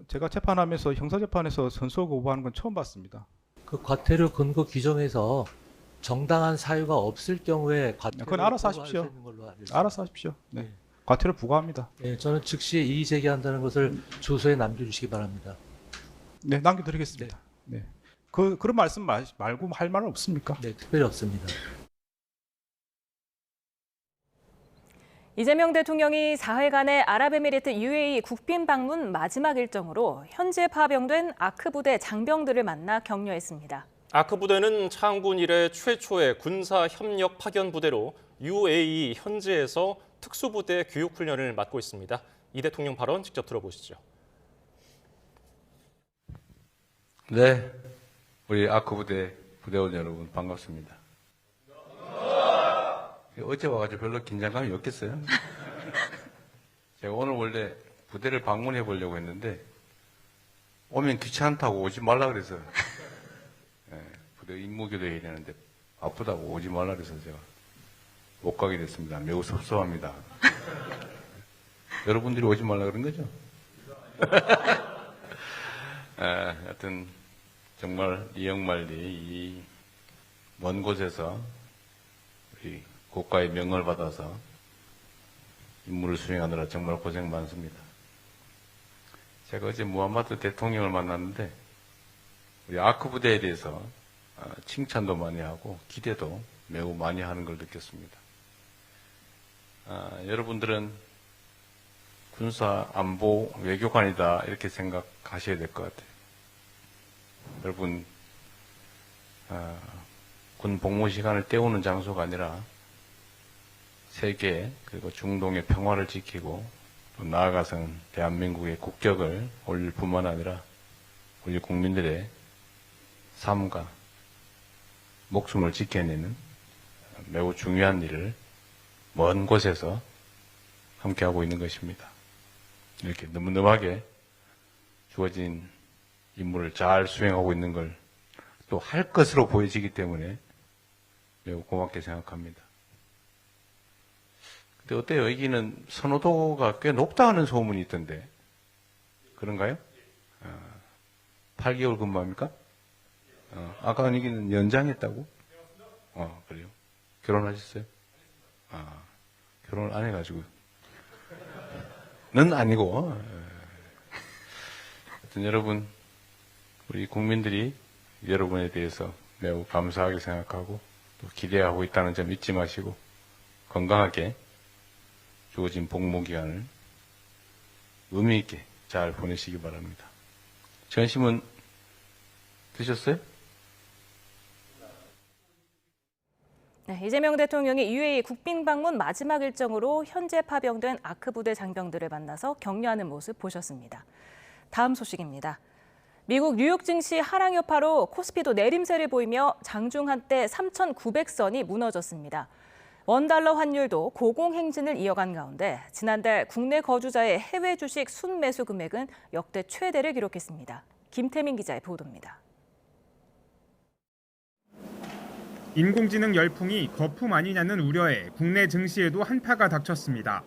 제가 재판하면서 형사재판에서 선서 거부하는 건 처음 봤습니다. 그 과태료 근거 규정에서 정당한 사유가 없을 경우에 과태료 그건 알아서 하십시오. 알아서 하십시오. 네. 과태료 부과합니다. 네, 저는 즉시 이의 제기한다는 것을 주소에 남겨주시기 바랍니다. 네, 남겨드리겠습니다. 네. 그런 말씀 말고 할 말은 없습니까? 네, 특별히 없습니다. 이재명 대통령이 4회간의 아랍에미리트 UAE 국빈 방문 마지막 일정으로 현지에 파병된 아크 부대 장병들을 만나 격려했습니다. 아크 부대는 창군 이래 최초의 군사 협력 파견 부대로 UAE 현지에서 특수부대 교육 훈련을 맡고 있습니다. 이 대통령 발언 직접 들어보시죠. 네, 우리 아크 부대 부대원 여러분 반갑습니다. 어제 와가지고 별로 긴장감이 없겠어요? 제가 오늘 원래 부대를 방문해 보려고 했는데 오면 귀찮다고 오지 말라 그래서 부대 임무교대 해야 되는데 바쁘다고 오지 말라 그래서 제가 못 가게 됐습니다. 매우 섭섭합니다. 여러분들이 오지 말라 그런 거죠? 하여튼 정말 이영만리 이 먼 곳에서 우리 국가의 명을 받아서 임무를 수행하느라 정말 고생 많습니다. 제가 어제 무함마드 대통령을 만났는데 우리 아크 부대에 대해서 칭찬도 많이 하고 기대도 매우 많이 하는 걸 느꼈습니다. 여러분들은 군사, 안보, 외교관이다 이렇게 생각하셔야 될 것 같아요. 여러분 군 복무 시간을 때우는 장소가 아니라 세계 그리고 중동의 평화를 지키고 또 나아가서는 대한민국의 국격을 올릴 뿐만 아니라 우리 국민들의 삶과 목숨을 지켜내는 매우 중요한 일을 먼 곳에서 함께하고 있는 것입니다. 이렇게 너무너무하게 주어진 임무를 잘 수행하고 있는 걸 또 할 것으로 보여지기 때문에 매우 고맙게 생각합니다. 근데 어때요? 여기는 선호도가 꽤 높다 하는 소문이 있던데 그런가요? 8개월 근무합니까? 아까 여기는 연장했다고? 그래요? 결혼하셨어요? 결혼을 안 해가지고 는 아니고 하여튼 여러분 우리 국민들이 여러분에 대해서 매우 감사하게 생각하고 또 기대하고 있다는 점 잊지 마시고 건강하게 주어진 복무기간을 의미 있게 잘 보내시기 바랍니다. 점심은 드셨어요? 네, 이재명 대통령이 UAE 국빈 방문 마지막 일정으로 현재 파병된 아크 부대 장병들을 만나서 격려하는 모습 보셨습니다. 다음 소식입니다. 미국 뉴욕 증시 하락 여파로 코스피도 내림세를 보이며 장중 한때 3,900선이 무너졌습니다. 원달러 환율도 고공행진을 이어간 가운데 지난달 국내 거주자의 해외 주식 순매수 금액은 역대 최대를 기록했습니다. 김태민 기자의 보도입니다. 인공지능 열풍이 거품 아니냐는 우려에 국내 증시에도 한파가 닥쳤습니다.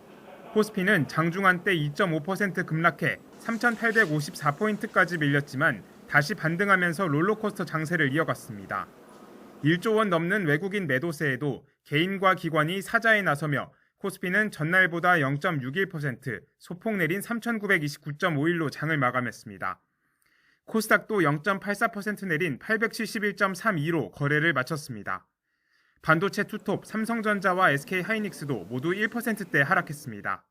코스피는 장중 한때 2.5% 급락해 3,854포인트까지 밀렸지만 다시 반등하면서 롤러코스터 장세를 이어갔습니다. 1조 원 넘는 외국인 매도세에도 개인과 기관이 사자에 나서며 코스피는 전날보다 0.61% 소폭 내린 3,929.51로 장을 마감했습니다. 코스닥도 0.84% 내린 871.32로 거래를 마쳤습니다. 반도체 투톱 삼성전자와 SK하이닉스도 모두 1%대 하락했습니다.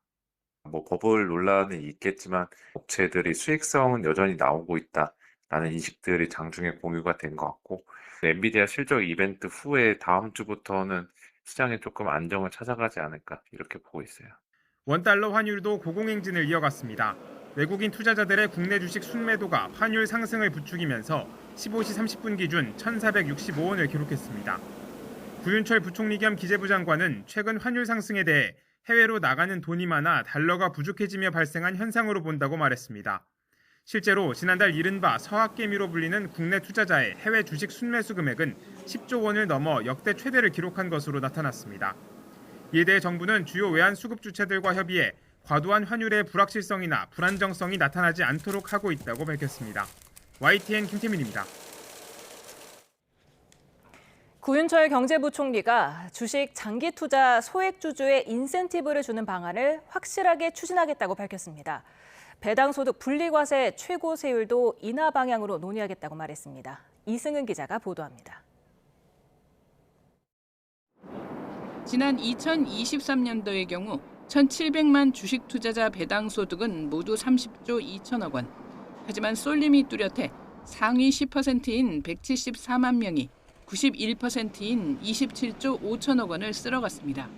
버블 논란은 있겠지만 업체들이 수익성은 여전히 나오고 있다라는 인식들이 장중에 공유가 된 것 같고 엔비디아 실적 이벤트 후에 다음 주부터는 시장에 조금 안정을 찾아가지 않을까 이렇게 보고 있어요. 원달러 환율도 고공행진을 이어갔습니다. 외국인 투자자들의 국내 주식 순매도가 환율 상승을 부추기면서 15시 30분 기준 1,465원을 기록했습니다. 구윤철 부총리 겸 기재부 장관은 최근 환율 상승에 대해 해외로 나가는 돈이 많아 달러가 부족해지며 발생한 현상으로 본다고 말했습니다. 실제로 지난달 이른바 서학개미로 불리는 국내 투자자의 해외 주식 순매수 금액은 10조 원을 넘어 역대 최대를 기록한 것으로 나타났습니다. 이에 대해 정부는 주요 외환 수급 주체들과 협의해 과도한 환율의 불확실성이나 불안정성이 나타나지 않도록 하고 있다고 밝혔습니다. YTN 김태민입니다. 구윤철 경제부총리가 주식 장기 투자 소액주주에 인센티브를 주는 방안을 확실하게 추진하겠다고 밝혔습니다. 배당소득 분리과세 최고 세율도 인하 방향으로 논의하겠다고 말했습니다. 이승은 기자가 보도합니다. 지난 2023년도의 경우 1,700만 주식 투자자 배당소득은 모두 30조 2천억 원. 하지만 쏠림이 뚜렷해 상위 10%인 174만 명이 91%인 27조 5천억 원을 쓸어갔습니다.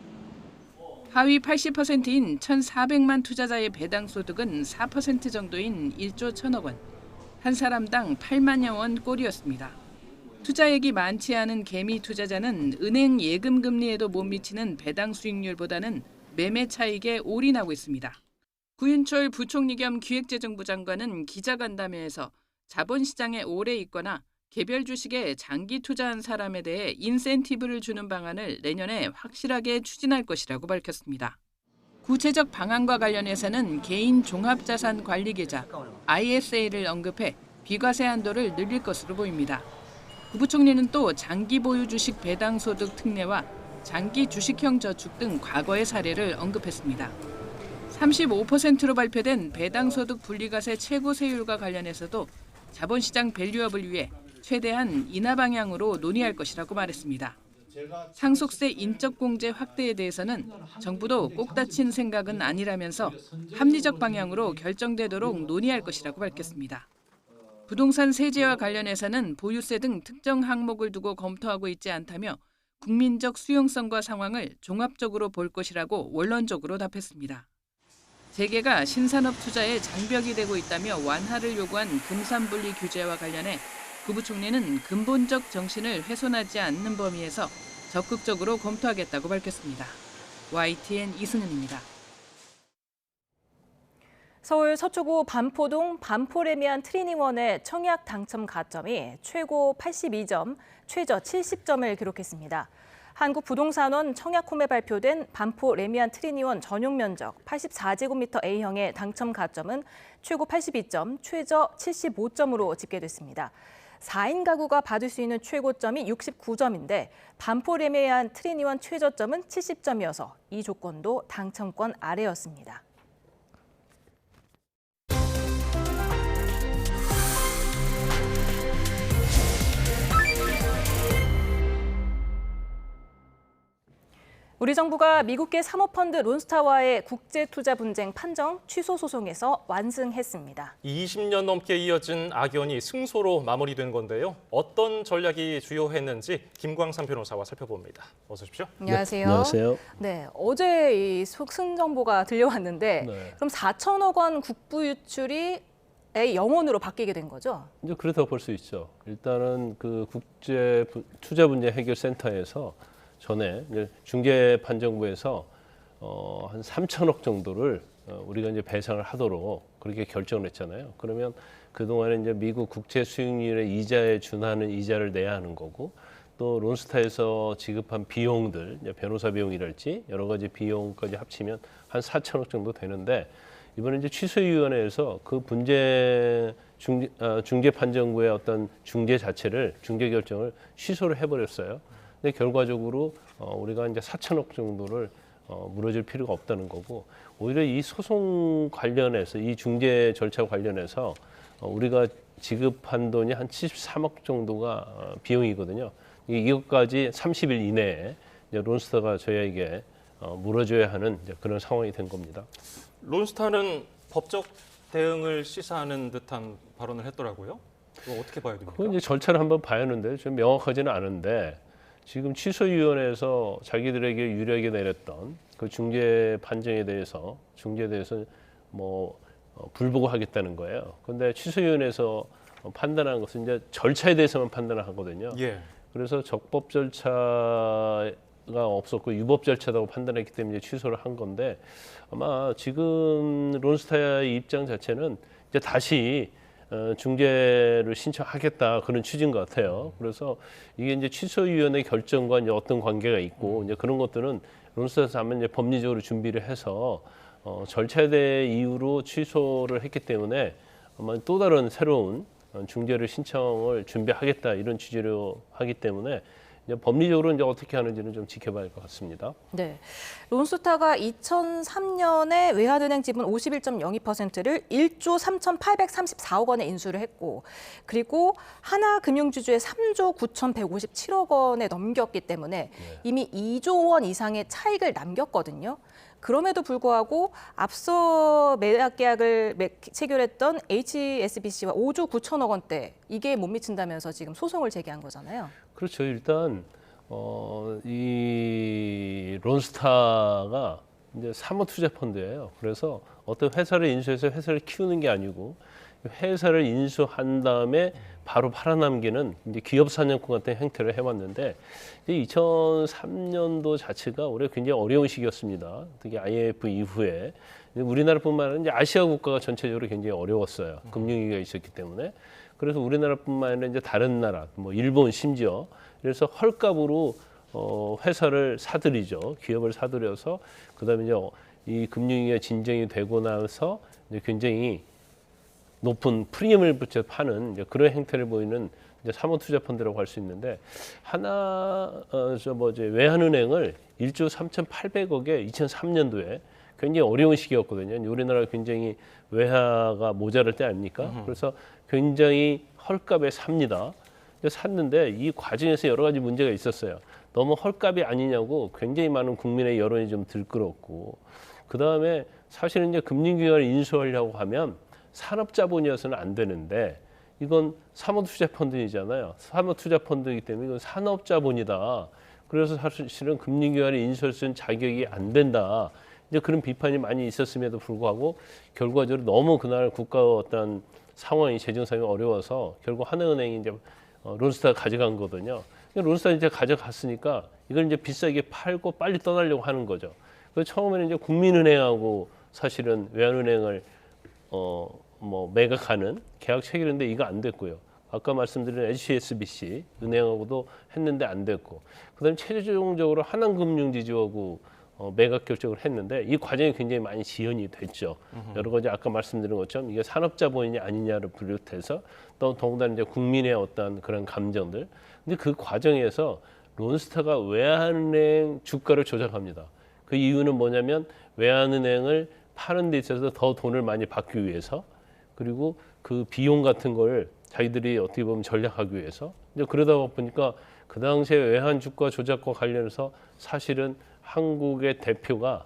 하위 80%인 1,400만 투자자의 배당소득은 4% 정도인 1조 1천억 원, 한 사람당 8만여 원 꼴이었습니다. 투자액이 많지 않은 개미 투자자는 은행 예금 금리에도 못 미치는 배당 수익률보다는 매매 차익에 올인하고 있습니다. 구윤철 부총리 겸 기획재정부 장관은 기자간담회에서 자본시장에 오래 있거나 개별 주식에 장기 투자한 사람에 대해 인센티브를 주는 방안을 내년에 확실하게 추진할 것이라고 밝혔습니다. 구체적 방안과 관련해서는 개인 종합자산관리계좌 ISA를 언급해 비과세 한도를 늘릴 것으로 보입니다. 구 부총리는 또 장기 보유 주식 배당소득 특례와 장기 주식형 저축 등 과거의 사례를 언급했습니다. 35%로 발표된 배당소득 분리과세 최고 세율과 관련해서도 자본시장 밸류업을 위해 최대한 인하 방향으로 논의할 것이라고 말했습니다. 상속세 인적 공제 확대에 대해서는 정부도 꼭 다친 생각은 아니라면서 합리적 방향으로 결정되도록 논의할 것이라고 밝혔습니다. 부동산 세제와 관련해서는 보유세 등 특정 항목을 두고 검토하고 있지 않다며 국민적 수용성과 상황을 종합적으로 볼 것이라고 원론적으로 답했습니다. 재계가 신산업 투자에 장벽이 되고 있다며 완화를 요구한 금산분리 규제와 관련해 구 부총리는 근본적 정신을 훼손하지 않는 범위에서 적극적으로 검토하겠다고 밝혔습니다. YTN 이승은입니다. 서울 서초구 반포동 반포레미안 트리닝원의 청약 당첨 가점이 최고 82점, 최저 70점을 기록했습니다. 한국부동산원 청약홈에 발표된 반포레미안 트리니원 전용 면적 84제곱미터 A형의 당첨 가점은 최고 82점, 최저 75점으로 집계됐습니다. 4인 가구가 받을 수 있는 최고점이 69점인데 반포레미안 트리니원 최저점은 70점이어서 이 조건도 당첨권 아래였습니다. 우리 정부가 미국계 사모펀드 론스타와의 국제투자 분쟁 판정 취소 소송에서 완승했습니다. 20년 넘게 이어진 악연이 승소로 마무리된 건데요. 어떤 전략이 주요했는지 김광삼 변호사와 살펴봅니다. 어서 오십시오. 안녕하세요. 네, 안녕하세요. 네, 어제 이 승 정보가 들려왔는데 네. 그럼 4천억 원 국부 유출이 영원으로 바뀌게 된 거죠? 이제 그렇다고 볼 수 있죠. 일단은 그 국제 투자 분쟁 해결 센터에서 전에 이제 중개판정부에서 한 3천억 정도를 우리가 이제 배상을 하도록 그렇게 결정을 했잖아요. 그러면 그동안에 이제 미국 국채 수익률의 이자에 준하는 이자를 내야 하는 거고, 또 론스타에서 지급한 비용들, 변호사 비용이랄지 여러 가지 비용까지 합치면 한 4천억 정도 되는데, 이번에 이제 취소위원회에서 그 분쟁 중개판정부의 어떤 중재 자체를, 중개 결정을 취소를 해버렸어요. 근데 결과적으로 우리가 이제 4천억 정도를 물어줄 필요가 없다는 거고, 오히려 이 소송 관련해서, 이 중재 절차 관련해서 우리가 지급한 돈이 한 73억 정도가 비용이거든요. 이것까지 30일 이내에 이제 론스타가 저희에게 물어줘야 하는 이제 그런 상황이 된 겁니다. 론스타는 법적 대응을 시사하는 듯한 발언을 했더라고요. 그거 어떻게 봐야 됩니까? 그건 이제 절차를 한번 봐야 하는데 좀 명확하지는 않은데, 지금 취소위원회에서 자기들에게 유리하게 내렸던 그 중재 판정에 대해서 중재에 대해서 불복하겠다는 거예요. 그런데 취소위원회에서 판단하는 것은 이제 절차에 대해서만 판단을 하거든요. 예. 그래서 적법 절차가 없었고 유법 절차라고 판단했기 때문에 취소를 한 건데 아마 지금 론스타의 입장 자체는 이제 다시 중재를 신청하겠다 그런 취지인 것 같아요. 그래서 이게 이제 취소위원회 결정과 이제 어떤 관계가 있고 이제 그런 것들은 론스타에서 하면 이제 법리적으로 준비를 해서 절차에 대해 이유로 취소를 했기 때문에 아마 또 다른 새로운 중재를 신청을 준비하겠다 이런 취지로 하기 때문에 이제 법리적으로 이제 어떻게 하는지는 좀 지켜봐야 할 것 같습니다. 네, 론스타가 2003년에 외환은행 지분 51.02%를 1조 3,834억 원에 인수를 했고, 그리고 하나금융주주의 3조 9,157억 원에 넘겼기 때문에 이미 2조 원 이상의 차익을 남겼거든요. 그럼에도 불구하고 앞서 매각 계약을 체결했던 HSBC와 5조 9천억 원대 이게 못 미친다면서 지금 소송을 제기한 거잖아요. 그렇죠. 일단 이 론스타가 이제 사모투자펀드예요. 그래서 어떤 회사를 인수해서 회사를 키우는 게 아니고 회사를 인수한 다음에 바로 팔아넘기는 이제 기업 사냥꾼 같은 형태를 해왔는데 2003년도 자체가 올해 굉장히 어려운 시기였습니다. 특히 IMF 이후에 우리나라뿐만 아니라 이제 아시아 국가가 전체적으로 굉장히 어려웠어요. 금융위기가 있었기 때문에. 그래서 우리나라뿐만 아니라 이제 다른 나라, 뭐 일본 심지어 그래서 헐값으로 회사를 사들이죠. 기업을 사들여서 그다음에 이제 이 금융위기가 진정이 되고 나서 이제 굉장히 높은 프리미엄을 붙여 파는 이제 그런 행태를 보이는 이제 사모투자펀드라고 할 수 있는데 외환은행을 1조 3,800억에 2003년도에 굉장히 어려운 시기였거든요. 우리나라가 굉장히 외화가 모자랄 때 아닙니까? 그래서 굉장히 헐값에 삽니다. 샀는데 이 과정에서 여러 가지 문제가 있었어요. 너무 헐값이 아니냐고 굉장히 많은 국민의 여론이 좀 들끓었고, 그 다음에 사실은 이제 금융기관을 인수하려고 하면 산업자본이어서는 안 되는데 이건 사모투자펀드이잖아요. 사모투자펀드이기 때문에 이건 산업자본이다. 그래서 사실은 금융기관을 인수할 수 있는 자격이 안 된다. 이제 그런 비판이 많이 있었음에도 불구하고 결과적으로 너무 그날 국가 어떤 상황이 재정 상황이 어려워서 결국 하나은행이 이제 론스타가 가져간 거거든요. 론스타가 이제 가져갔으니까 이걸 이제 비싸게 팔고 빨리 떠나려고 하는 거죠. 그래서 처음에는 이제 국민은행하고 사실은 외환은행을 매각하는 계약 체결인데 이거 안 됐고요. 아까 말씀드린 HSBC 은행하고도 했는데 안 됐고, 그다음에 최종적으로 하나금융지주하고 매각 결정을 했는데 이 과정이 굉장히 많이 지연이 됐죠. 여러 가지 아까 말씀드린 것처럼 이게 산업자본이냐 아니냐를 비롯해서 또 더군다나 이제 국민의 어떤 그런 감정들. 근데 그 과정에서 론스타가 외환은행 주가를 조작합니다. 그 이유는 뭐냐면 외환은행을 파는 데 있어서 더 돈을 많이 받기 위해서, 그리고 그 비용 같은 걸 자기들이 어떻게 보면 전략하기 위해서. 이제 그러다 보니까 그 당시에 외환 주가 조작과 관련해서 사실은 한국의 대표가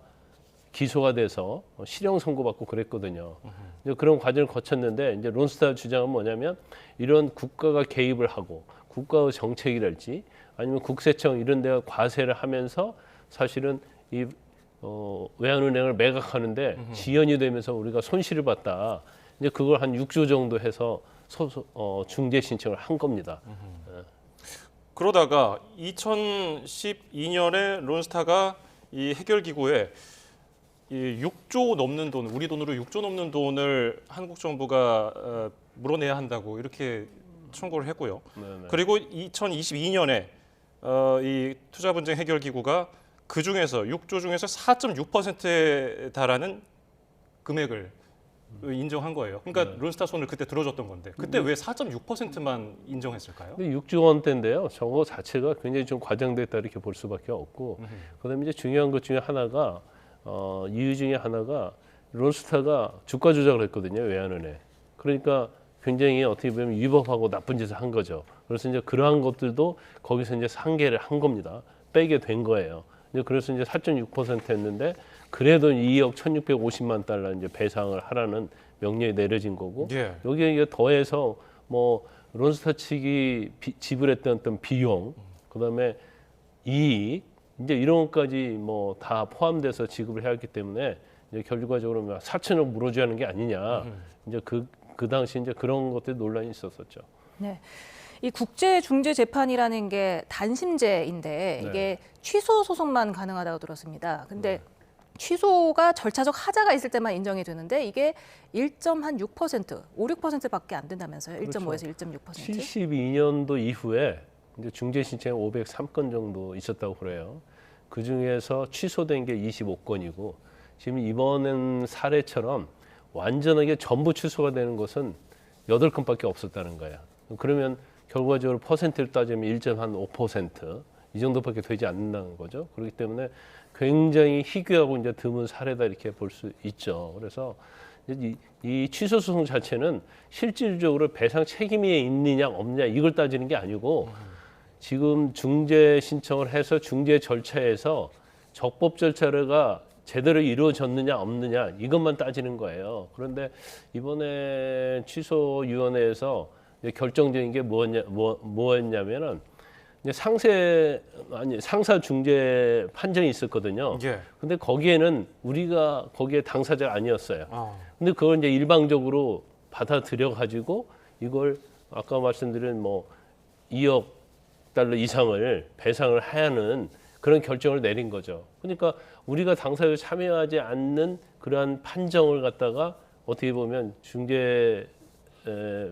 기소가 돼서 실형 선고받고 그랬거든요. 이제 그런 과정을 거쳤는데 이제 론스타 주장은 뭐냐면 이런 국가가 개입을 하고 국가의 정책이랄지 아니면 국세청 이런 데가 과세를 하면서 사실은 이 외환은행을 매각하는데 지연이 되면서 우리가 손실을 봤다. 이제 그걸 한 6조 정도 해서 중재 신청을 한 겁니다. 그러다가 2012년에 론스타가 이 해결기구에 이 6조 넘는 돈, 우리 돈으로 6조 넘는 돈을 한국 정부가 물어내야 한다고 이렇게 청구를 했고요. 네네. 그리고 2022년에 이 투자분쟁 해결기구가 그 중에서 6조 중에서 4.6%에 달하는 금액을 인정한 거예요. 그러니까 론스타 손을 그때 들어줬던 건데 그때 왜 4.6%만 인정했을까요? 6조 원대인데요. 저거 자체가 굉장히 좀 과장됐다 이렇게 볼 수밖에 없고, 그다음에 이제 중요한 것 중에 하나가 이유 중에 하나가 론스타가 주가 조작을 했거든요. 외환은행. 그러니까 굉장히 어떻게 보면 위법하고 나쁜 짓을 한 거죠. 그래서 이제 그러한 것들도 거기서 이제 상계를 한 겁니다. 빼게 된 거예요. 이제 그래서 이제 4.6%였는데 그래도 2억 1,650만 달러 이제 배상을 하라는 명령이 내려진 거고, 여기에 이제 더해서 뭐 론스타 측이 지불했던 어떤 비용, 그다음에 이익 이제 이런 것까지 뭐 다 포함돼서 지급을 해야 하기 때문에 이제 결과적으로 4천억 물어줘야 하는 게 아니냐. 이제 그 당시 이제 그런 것들 논란이 있었었죠. 네. 이 국제중재재판이라는 게 단심제인데 네. 이게 취소 소송만 가능하다고 들었습니다. 근데 취소가 절차적 하자가 있을 때만 인정이 되는데 이게 1.6%, 5-6%밖에 안 된다면서요. 1.5에서 1.6%. 72년도 이후에 이제 중재 신청이 503건 정도 있었다고 그래요. 그 중에서 취소된 게 25건이고 지금 이번엔 사례처럼 완전하게 전부 취소가 되는 것은 8건밖에 없었다는 거야. 그러면 결과적으로 퍼센트를 따지면 1.5% 이 정도밖에 되지 않는다는 거죠. 그렇기 때문에 굉장히 희귀하고 이제 드문 사례다 이렇게 볼 수 있죠. 그래서 이 취소 소송 자체는 실질적으로 배상 책임이 있느냐 없느냐 이걸 따지는 게 아니고 지금 중재 신청을 해서 중재 절차에서 적법 절차가 제대로 이루어졌느냐 없느냐 이것만 따지는 거예요. 그런데 이번에 취소위원회에서 결정적인 게 뭐였냐면은 상사 중재 판정이 있었거든요. 예. 근데 거기에는 우리가 거기에 당사자가 아니었어요. 근데 그걸 이제 일방적으로 받아들여 가지고 이걸 아까 말씀드린 뭐 2억 달러 이상을 배상을 해야 하는 그런 결정을 내린 거죠. 그러니까 우리가 당사자로 참여하지 않는 그러한 판정을 갖다가 어떻게 보면 중재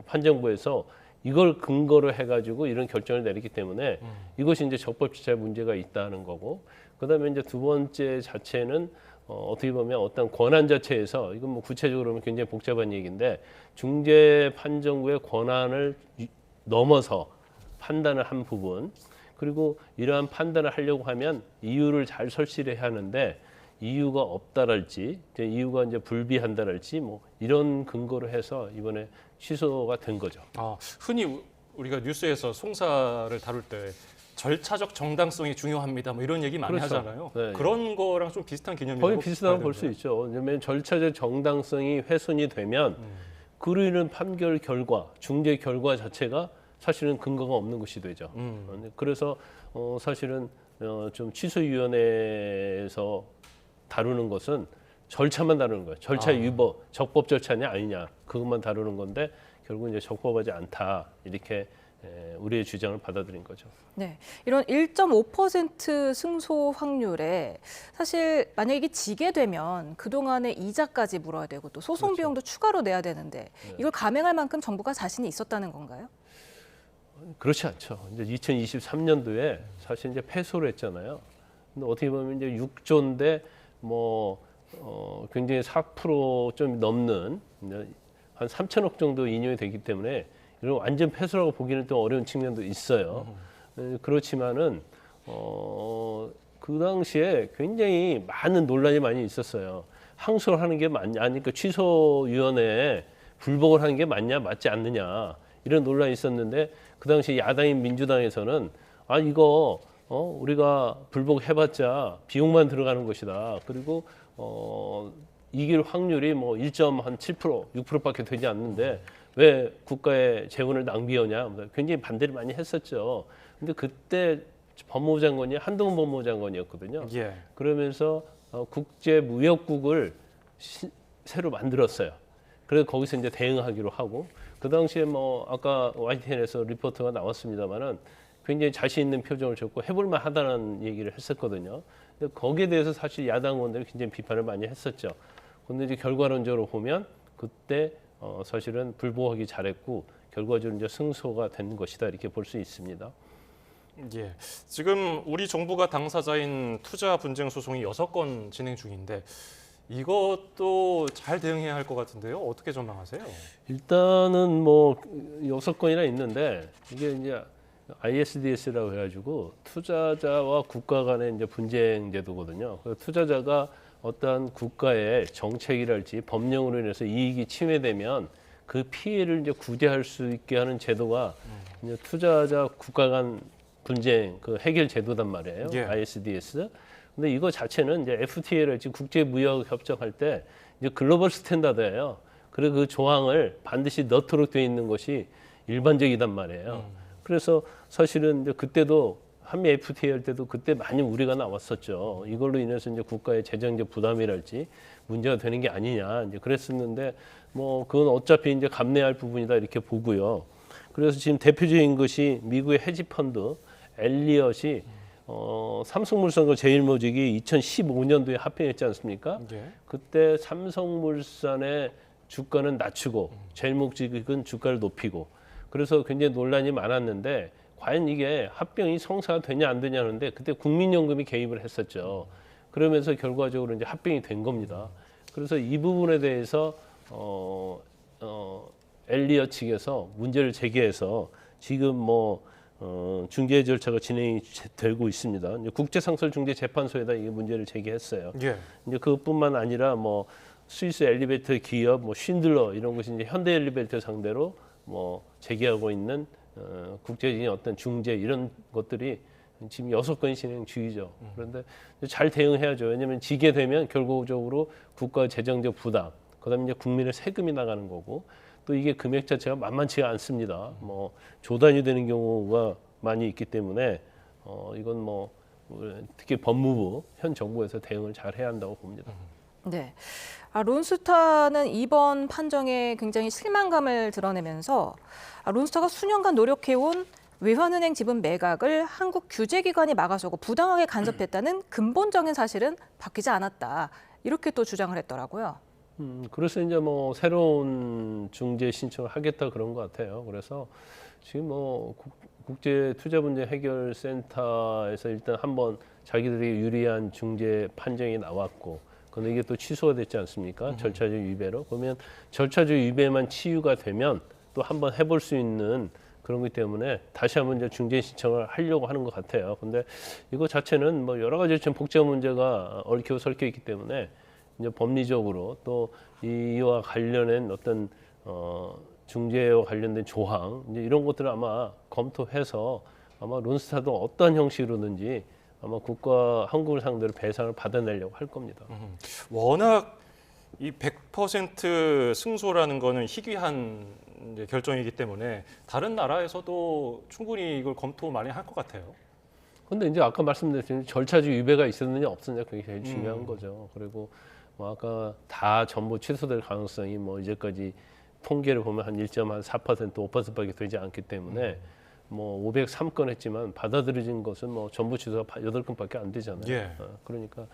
판정부에서 이걸 근거로 해가지고 이런 결정을 내렸기 때문에 이것이 이제 적법질차에 문제가 있다는 거고, 그다음에 이제 두 번째 자체는 어떻게 보면 어떤 권한 자체에서 이건 뭐 구체적으로 보면 굉장히 복잡한 얘기인데 중재 판정부의 권한을 넘어서 판단을 한 부분, 그리고 이러한 판단을 하려고 하면 이유를 잘 설치를 해야 하는데 이유가 없다랄지 이유가 이제 불비한다랄지 뭐 이런 근거로 해서 이번에 취소가 된 거죠. 흔히 우리가 뉴스에서 송사를 다룰 때 절차적 정당성이 중요합니다. 뭐 이런 얘기 많이 그렇죠. 하잖아요. 네. 그런 거랑 좀 비슷한 개념이라고 거의 비슷하다고 볼 수 있죠. 왜냐하면 절차적 정당성이 훼손이 되면 그로 인한 판결 결과, 중재 결과 자체가 사실은 근거가 없는 것이 되죠. 그래서 사실은 좀 취소위원회에서 다루는 것은 절차만 다루는 거예요. 절차 위법, 적법 절차냐 아니냐 그것만 다루는 건데 결국 이제 적법하지 않다 이렇게 우리의 주장을 받아들인 거죠. 네, 이런 1.5% 승소 확률에 사실 만약 이게 지게 되면 그동안의 이자까지 물어야 되고 또 소송 그렇죠. 비용도 추가로 내야 되는데 이걸 감행할 만큼 정부가 자신이 있었다는 건가요? 그렇지 않죠. 이제 2023년도에 사실 이제 패소를 했잖아요. 근데 어떻게 보면 이제 6조인데 뭐 굉장히 4% 넘는 한 3천억 정도 인용이 되기 때문에 이런 완전 패소라고 보기는 좀 어려운 측면도 있어요. 그렇지만은 그 당시에 굉장히 많은 논란이 많이 있었어요. 항소를 하는 게 맞냐, 아니까 취소위원회에 불복을 하는 게 맞냐, 맞지 않느냐 이런 논란이 있었는데 그 당시 야당인 민주당에서는 이거 우리가 불복해봤자 비용만 들어가는 것이다. 그리고 이길 확률이 뭐 1.7%, 6%밖에 되지 않는데 왜 국가의 재원을 낭비하냐. 굉장히 반대를 많이 했었죠. 근데 그때 법무부 장관이 한동훈 법무부 장관이었거든요. 예. 그러면서 국제무역국을 새로 만들었어요. 그래서 거기서 이제 대응하기로 하고 그 당시에 뭐 아까 YTN에서 리포트가 나왔습니다만은 굉장히 자신 있는 표정을 줬고 해볼만 하다는 얘기를 했었거든요. 근데 거기에 대해서 사실 야당 의원들이 굉장히 비판을 많이 했었죠. 근데 이제 결과론적으로 보면 그때 사실은 불복하기 잘했고 결과적으로 이제 승소가 된 것이다 이렇게 볼 수 있습니다. 예. 지금 우리 정부가 당사자인 투자 분쟁 소송이 6건 진행 중인데 이것도 잘 대응해야 할 것 같은데요. 어떻게 전망하세요? 일단은 뭐 6건이나 있는데 이게 이제 ISDS라고 해가지고 투자자와 국가 간의 이제 분쟁 제도거든요. 그래서 투자자가 어떠한 국가의 정책이랄지 법령으로 인해서 이익이 침해되면 그 피해를 이제 구제할 수 있게 하는 제도가 이제 투자자 국가 간 분쟁 그 해결 제도단 말이에요. 예. ISDS. 근데 이거 자체는 이제 FTA랄지 국제무역 협정할 때 이제 글로벌 스탠다드예요. 그래서 그 조항을 반드시 넣도록 되어 있는 것이 일반적이단 말이에요. 그래서 사실은 이제 그때도 한미 FTA 할 때도 그때 많이 우려가 나왔었죠. 이걸로 인해서 이제 국가의 재정적 부담이랄지 문제가 되는 게 아니냐 이제 그랬었는데 뭐 그건 어차피 이제 감내할 부분이다 이렇게 보고요. 그래서 지금 대표적인 것이 미국의 헤지 펀드 엘리엇이 삼성물산과 제일모직이 2015년도에 합병했지 않습니까? 예. 그때 삼성물산의 주가는 낮추고 제일모직은 주가를 높이고 그래서 굉장히 논란이 많았는데 과연 이게 합병이 성사가 되냐 안 되냐는데 그때 국민연금이 개입을 했었죠. 그러면서 결과적으로 이제 합병이 된 겁니다. 그래서 이 부분에 대해서 엘리엇 측에서 문제를 제기해서 지금 뭐 중재 절차가 진행이 되고 있습니다. 이제 국제상설중재재판소에다 이 문제를 제기했어요. 예. 이제 그뿐만 아니라 뭐 스위스 엘리베이터 기업 뭐 쉰들러 이런 것이 이제 현대 엘리베이터 상대로 뭐 제기하고 있는 국제적인 어떤 중재 이런 것들이 지금 6건이 진행 중이죠. 그런데 잘 대응해야죠. 왜냐하면 지게 되면 결국적으로 국가 재정적 부담, 그다음에 이제 국민의 세금이 나가는 거고 또 이게 금액 자체가 만만치가 않습니다. 뭐 조단위 되는 경우가 많이 있기 때문에 이건 뭐 특히 법무부 현 정부에서 대응을 잘 해야 한다고 봅니다. 네. 론스타는 이번 판정에 굉장히 실망감을 드러내면서 론스타가 수년간 노력해온 외환은행 지분 매각을 한국 규제기관이 막아서고 부당하게 간섭했다는 근본적인 사실은 바뀌지 않았다. 이렇게 또 주장을 했더라고요. 그래서 이제 뭐 새로운 중재 신청을 하겠다 그런 것 같아요. 그래서 지금 뭐 국제투자문제해결센터에서 일단 한번 자기들이 유리한 중재 판정이 나왔고, 근데 이게 또 취소가 됐지 않습니까? 절차적 위배로. 그러면 절차적 위배만 치유가 되면 또 한번 해볼 수 있는 그런 것 때문에 다시 한번 이제 중재 신청을 하려고 하는 것 같아요. 근데 이거 자체는 뭐 여러 가지 좀 복잡한 문제가 얽히고 설켜 있기 때문에 이제 법리적으로 또 이와 관련된 어떤 중재와 관련된 조항 이제 이런 것들을 아마 검토해서 아마 론스타도 어떤 형식으로든지 아마 국가 한국을 상대로 배상을 받아내려고 할 겁니다. 워낙 이 100% 승소라는 거는 희귀한 이제 결정이기 때문에 다른 나라에서도 충분히 이걸 검토 많이 할 것 같아요. 근데 이제 아까 말씀드렸지만 절차적 위배가 있었느냐 없었느냐 그게 제일 중요한 거죠. 그리고 뭐 아까 다 전부 취소될 가능성이 뭐 이제까지 통계를 보면 한 1.4%, 5%밖에 되지 않기 때문에 뭐 503건 했지만 받아들여진 것은 뭐 전부 취소가 8건밖에 안 되잖아요. 예. 그러니까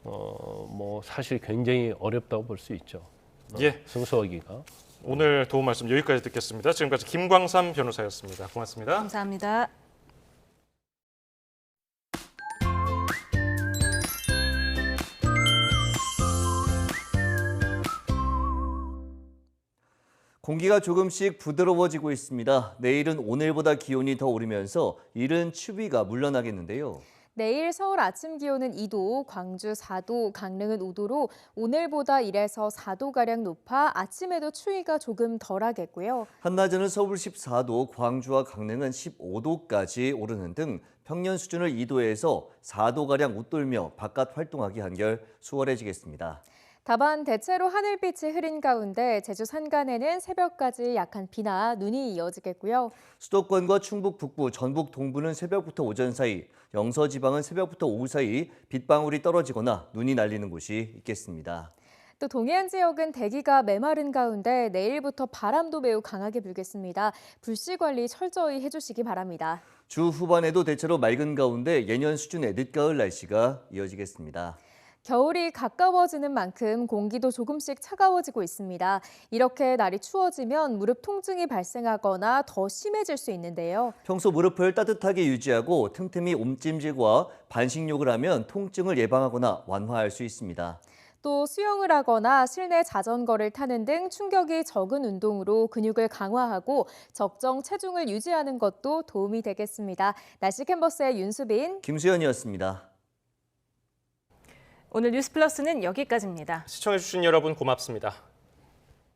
뭐 사실 굉장히 어렵다고 볼 수 있죠. 예. 승소하기가. 오늘 도움 말씀 여기까지 듣겠습니다. 지금까지 김광삼 변호사였습니다. 고맙습니다. 감사합니다. 공기가 조금씩 부드러워지고 있습니다. 내일은 오늘보다 기온이 더 오르면서 이른 추위가 물러나겠는데요. 내일 서울 아침 기온은 2도, 광주 4도, 강릉은 5도로 오늘보다 1에서 4도가량 높아 아침에도 추위가 조금 덜하겠고요. 한낮에는 서울 14도, 광주와 강릉은 15도까지 오르는 등 평년 수준을 2도에서 4도가량 웃돌며 바깥 활동하기 한결 수월해지겠습니다. 다만 대체로 하늘빛이 흐린 가운데 제주 산간에는 새벽까지 약한 비나 눈이 이어지겠고요. 수도권과 충북 북부, 전북 동부는 새벽부터 오전 사이, 영서지방은 새벽부터 오후 사이 빗방울이 떨어지거나 눈이 날리는 곳이 있겠습니다. 또 동해안 지역은 대기가 메마른 가운데 내일부터 바람도 매우 강하게 불겠습니다. 불씨 관리 철저히 해주시기 바랍니다. 주 후반에도 대체로 맑은 가운데 예년 수준의 늦가을 날씨가 이어지겠습니다. 겨울이 가까워지는 만큼 공기도 조금씩 차가워지고 있습니다. 이렇게 날이 추워지면 무릎 통증이 발생하거나 더 심해질 수 있는데요. 평소 무릎을 따뜻하게 유지하고 틈틈이 움찜질과 반식욕을 하면 통증을 예방하거나 완화할 수 있습니다. 또 수영을 하거나 실내 자전거를 타는 등 충격이 적은 운동으로 근육을 강화하고 적정 체중을 유지하는 것도 도움이 되겠습니다. 날씨 캔버스의 윤수빈, 김수현이었습니다. 오늘 뉴스 플러스는 여기까지입니다. 시청해주신 여러분 고맙습니다.